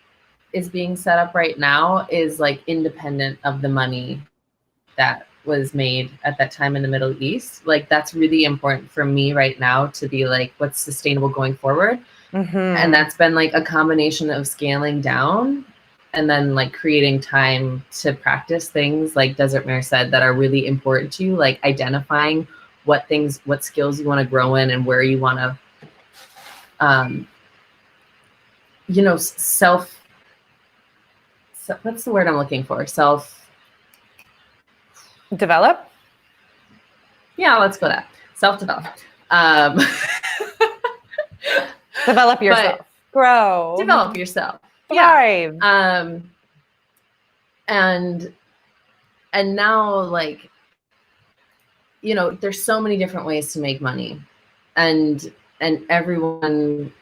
S2: is being set up right now is like independent of the money that was made at that time in the Middle East. Like that's really important for me right now to be like, what's sustainable going forward. And that's been like a combination of scaling down and then like creating time to practice things like Desert Mare said that are really important to you, like identifying what skills you want to grow in and where you want to, you know, what's the word I'm looking for?
S1: Develop?
S2: Yeah, let's go that. Self-develop.
S1: Develop yourself. Grow.
S2: Develop yourself.
S1: Thrive.
S2: Yeah. And now, like, you know, there's so many different ways to make money. And everyone,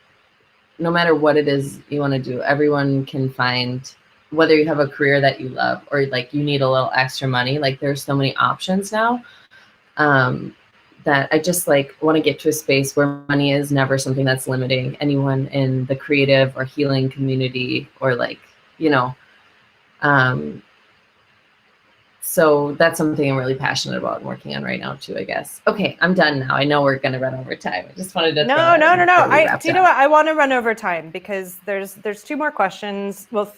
S2: no matter what it is you want to do, everyone can find, whether you have a career that you love or like you need a little extra money, like there's so many options now that I just like want to get to a space where money is never something that's limiting anyone in the creative or healing community or like, you know, so that's something I'm really passionate about and working on right now too, I guess. Okay, I'm done now. I know we're going to run over time. I just wanted to
S1: No. Do you know what? I want to run over time because there's two more questions. Well,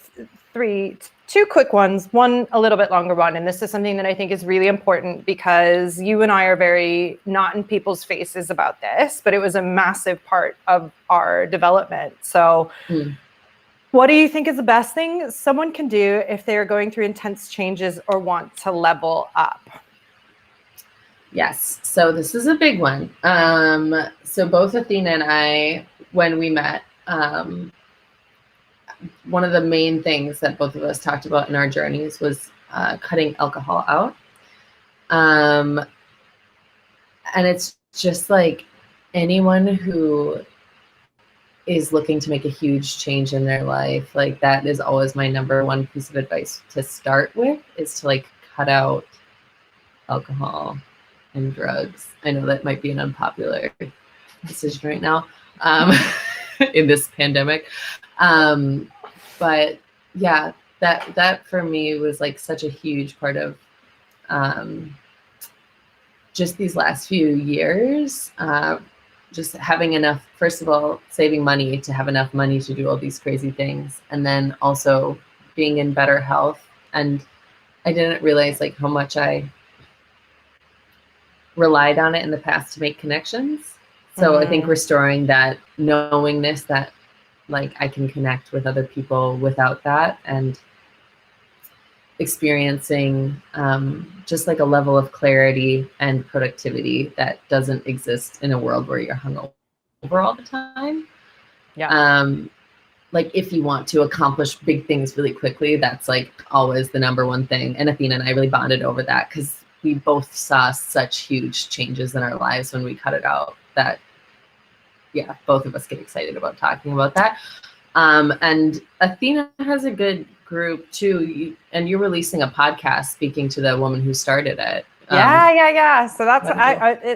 S1: two quick ones, one a little bit longer one. And this is something that I think is really important because you and I are very not in people's faces about this, but it was a massive part of our development. So what do you think is the best thing someone can do if they are going through intense changes or want to level up?
S2: Yes. So this is a big one. So both Athena and I, when we met, one of the main things that both of us talked about in our journeys was cutting alcohol out. And it's just like anyone who is looking to make a huge change in their life, like that is always my number one piece of advice to start with, is to like cut out alcohol and drugs. I know that might be an unpopular decision right now in this pandemic. But yeah, that for me was like such a huge part of just these last few years, just having enough, first of all, saving money to have enough money to do all these crazy things, and then also being in better health. And I didn't realize like how much I relied on it in the past to make connections. So I think restoring that knowingness that like I can connect with other people without that, and experiencing just like a level of clarity and productivity that doesn't exist in a world where you're hungover all the time.
S1: Yeah.
S2: Like if you want to accomplish big things really quickly, that's like always the number one thing. And Athena and I really bonded over that because we both saw such huge changes in our lives when we cut it out that, yeah, both of us get excited about talking about that. And Athena has a good group too, and you're releasing a podcast speaking to the woman who started it.
S1: Yeah. So that's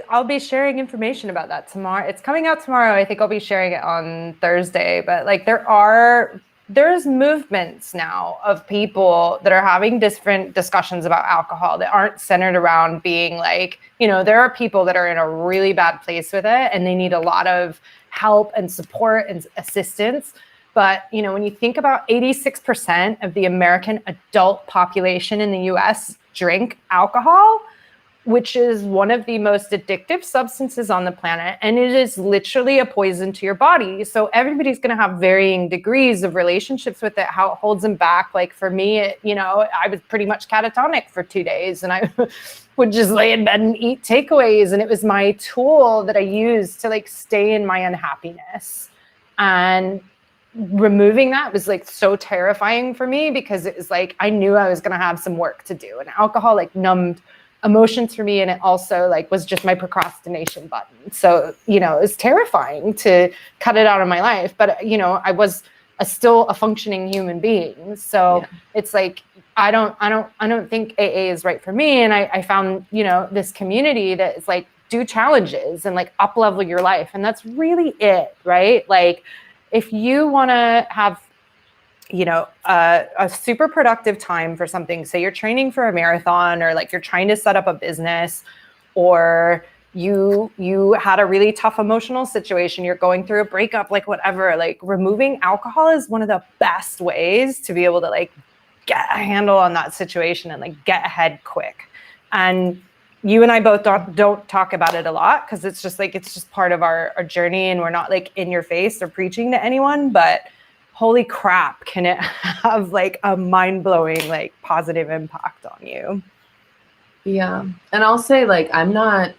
S1: I'll be sharing information about that tomorrow. It's coming out tomorrow. I think I'll be sharing it on Thursday. But like there's movements now of people that are having different discussions about alcohol that aren't centered around being like, there are people that are in a really bad place with it and they need a lot of help and support and assistance. But, when you think about 86% of the American adult population in the US drink alcohol, which is one of the most addictive substances on the planet. And it is literally a poison to your body. So everybody's going to have varying degrees of relationships with it, how it holds them back. Like for me, I was pretty much catatonic for 2 days and I would just lay in bed and eat takeaways. And it was my tool that I used to like stay in my unhappiness. And removing that was like so terrifying for me because it was like, I knew I was going to have some work to do, and alcohol like numbed emotions for me. And it also like was just my procrastination button. So, it was terrifying to cut it out of my life, but I was still a functioning human being. So it's like, I don't think AA is right for me. And I found, this community that is like, do challenges and like up level your life. And that's really it, right? Like, if you want to have, a super productive time for something, say you're training for a marathon or like you're trying to set up a business, or you had a really tough emotional situation, you're going through a breakup, like whatever, like removing alcohol is one of the best ways to be able to like get a handle on that situation and like get ahead quick. And you and I both don't talk about it a lot because it's just part of our journey, and we're not like in your face or preaching to anyone, but holy crap, can it have like a mind-blowing, like positive impact on you?
S2: Yeah. And I'll say like, I'm not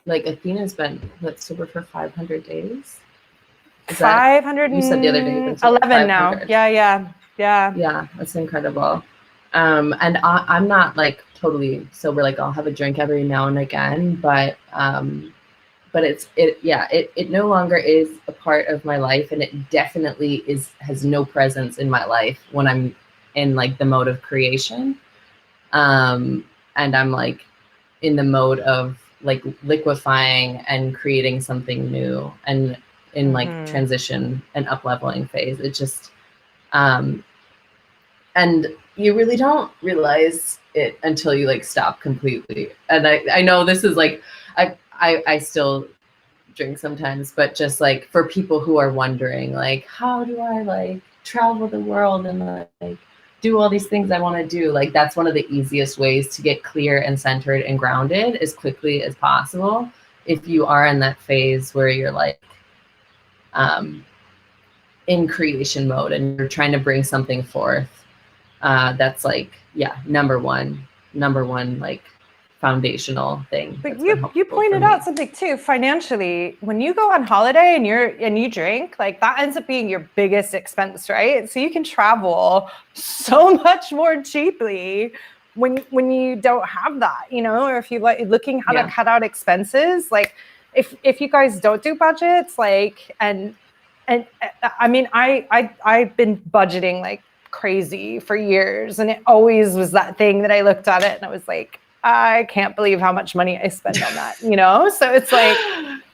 S2: like Athena's been sober for 500 days.
S1: 500.
S2: You said the other day.
S1: 11 now. Yeah.
S2: Yeah. That's incredible. And I'm not like totally sober. Like I'll have a drink every now and again, but it no longer is a part of my life, and it definitely has no presence in my life when I'm in like the mode of creation. And I'm like in the mode of like liquefying and creating something new, and in like transition and up leveling phase. It just, and you really don't realize it until you like stop completely. And I know this is like, I still drink sometimes, but just like for people who are wondering, like, how do I like travel the world and like do all these things I want to do? Like, that's one of the easiest ways to get clear and centered and grounded as quickly as possible. If you are in that phase where you're like, in creation mode and you're trying to bring something forth, that's like, number one, like foundational thing.
S1: But you pointed out something too, financially, when you go on holiday and you drink, like that ends up being your biggest expense, right? So you can travel so much more cheaply when you don't have that, or if you like looking how to cut out expenses, like if you guys don't do budgets, like, and I mean, I've been budgeting like crazy for years, and it always was that thing that I looked at it and I was like, I can't believe how much money I spend on that, you know? So it's like,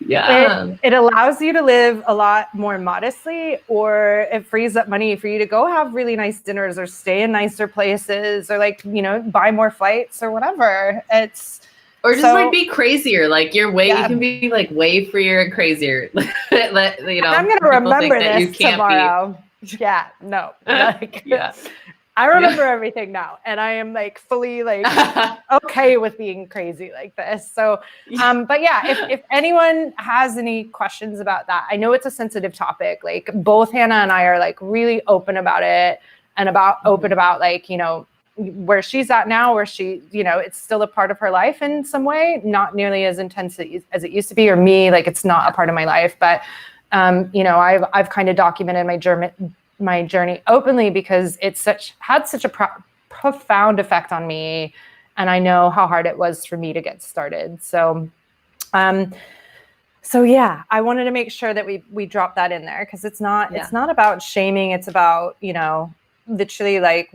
S2: Yeah.
S1: it allows you to live a lot more modestly, or it frees up money for you to go have really nice dinners or stay in nicer places, or like, you know, buy more flights or whatever.
S2: Or just like be crazier. Like you're way,
S1: Yeah.
S2: you can be like way freer and crazier. You know,
S1: I'm going to remember this tomorrow.
S2: Be.
S1: Yeah, no, like,
S2: yeah.
S1: I remember everything now, and I am like fully like okay with being crazy like this. So, but yeah, if anyone has any questions about that, I know it's a sensitive topic. Like both Hannah and I are like really open about it, and open about like, you know, where she's at now, where she, you know, it's still a part of her life in some way, not nearly as intense as it used to be, or me, like it's not a part of my life, but you know, I've kind of documented my journey openly because it's had such a profound effect on me, and I know how hard it was for me to get started. So, so yeah, I wanted to make sure that we drop that in there, because it's not about shaming. It's about, you know, literally like,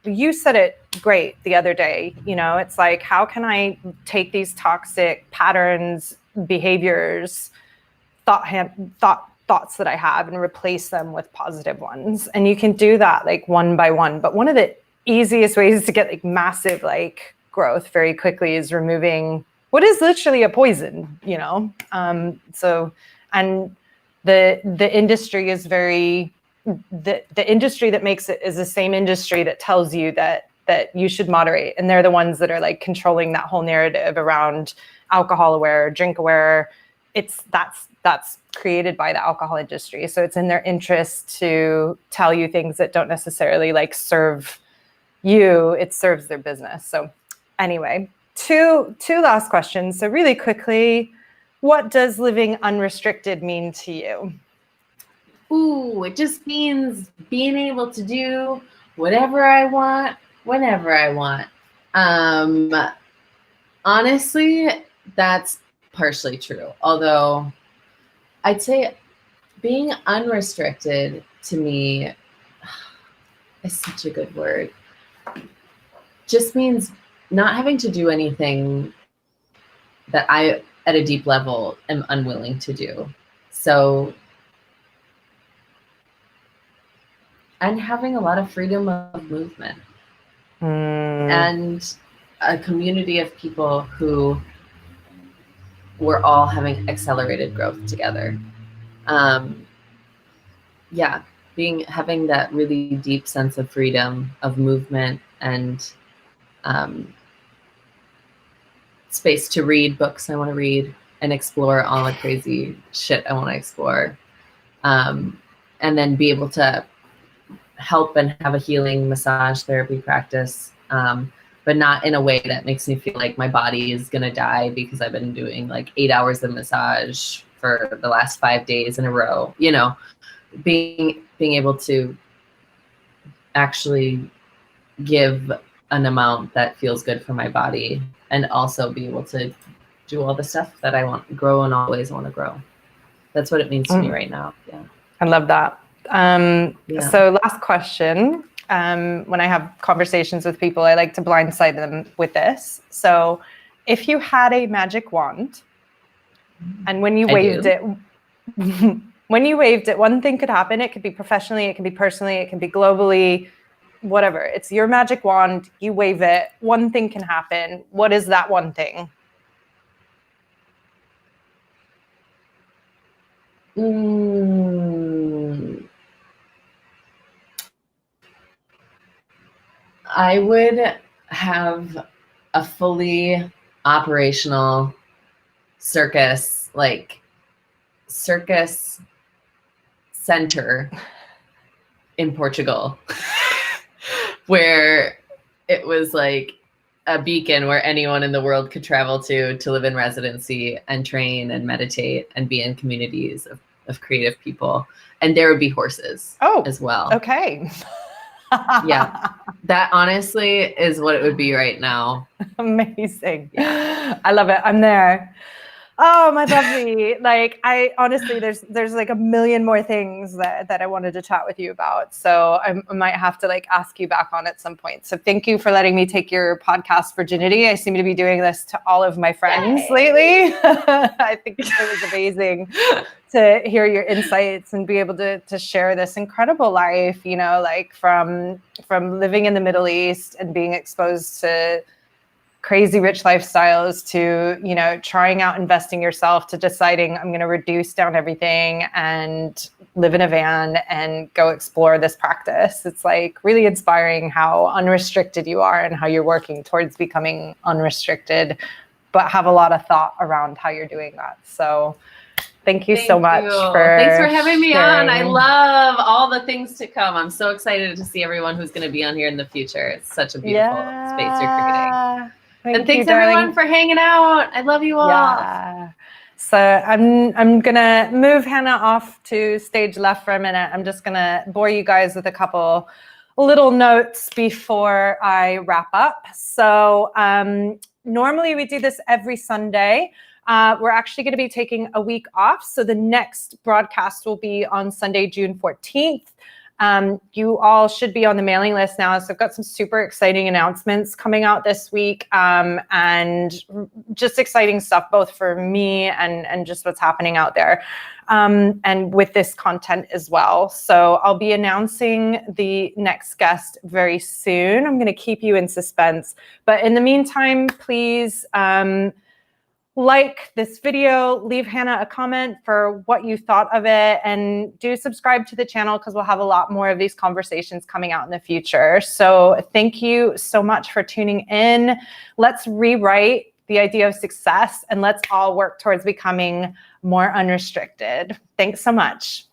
S1: you said it great the other day, you know, it's like, how can I take these toxic patterns, behaviors, thoughts that I have and replace them with positive ones. And you can do that like one by one. But one of the easiest ways to get like massive like growth very quickly is removing what is literally a poison, you know? So, and the industry is the industry that makes it is the same industry that tells you that you should moderate. And they're the ones that are like controlling that whole narrative around alcohol aware, drink aware. That's created by the alcohol industry. So it's in their interest to tell you things that don't necessarily like serve you. It serves their business. So anyway, two last questions. So really quickly, what does living unrestricted mean to you?
S2: Ooh, it just means being able to do whatever I want, whenever I want. Honestly, that's partially true. Although I'd say being unrestricted to me is such a good word. Just means not having to do anything that I, at a deep level, am unwilling to do. So, and having a lot of freedom of movement and a community of people who we're all having accelerated growth together. Yeah, having that really deep sense of freedom of movement and space to read books I want to read and explore all the crazy shit I want to explore. And then be able to help and have a healing massage therapy practice, but not in a way that makes me feel like my body is going to die because I've been doing like 8 hours of massage for the last 5 days in a row. You know, being able to actually give an amount that feels good for my body, and also be able to do all the stuff that I want to grow and always want to grow. That's what it means to me right now. Yeah.
S1: I love that. So last question. When I have conversations with people, I like to blindside them with this. So if you had a magic wand, and when you waved it, one thing could happen. It could be professionally, it can be personally, it can be globally, whatever. It's your magic wand, you wave it, one thing can happen. What is that one thing?
S2: I would have a fully operational circus center in Portugal where it was like a beacon where anyone in the world could travel to live in residency and train and meditate and be in communities of creative people. And there would be horses as well.
S1: Okay.
S2: Yeah, that honestly is what it would be right now.
S1: Amazing. Yeah. I love it. I'm there. Oh, my lovely. Like, I honestly, there's like a million more things that I wanted to chat with you about. So I might have to like ask you back on at some point. So thank you for letting me take your podcast virginity. I seem to be doing this to all of my friends lately. I think it was amazing to hear your insights and be able to share this incredible life, you know, like from living in the Middle East and being exposed to crazy rich lifestyles to, you know, trying out investing yourself to deciding I'm going to reduce down everything and live in a van and go explore this practice. It's like really inspiring how unrestricted you are and how you're working towards becoming unrestricted, but have a lot of thought around how you're doing that. So thank you so much
S2: Thanks for having me on. I
S1: sharing.
S2: love all the things to come. I'm so excited to see everyone who's going to be on here in the future. It's such a beautiful space you're creating. And thanks everyone for hanging out. I love you all.
S1: Yeah. So I'm gonna move Hannah off to stage left for a minute. I'm just gonna bore you guys with a couple little notes before I wrap up. So normally we do this every Sunday. We're actually going to be taking a week off. So the next broadcast will be on Sunday, June 14th. You all should be on the mailing list now. So I've got some super exciting announcements coming out this week, and just exciting stuff, both for me and just what's happening out there, and with this content as well. So I'll be announcing the next guest very soon. I'm going to keep you in suspense, but in the meantime, please, like this video, leave Hannah a comment for what you thought of it, and do subscribe to the channel because we'll have a lot more of these conversations coming out in the future. So thank you so much for tuning in. Let's rewrite the idea of success and let's all work towards becoming more unrestricted. Thanks so much.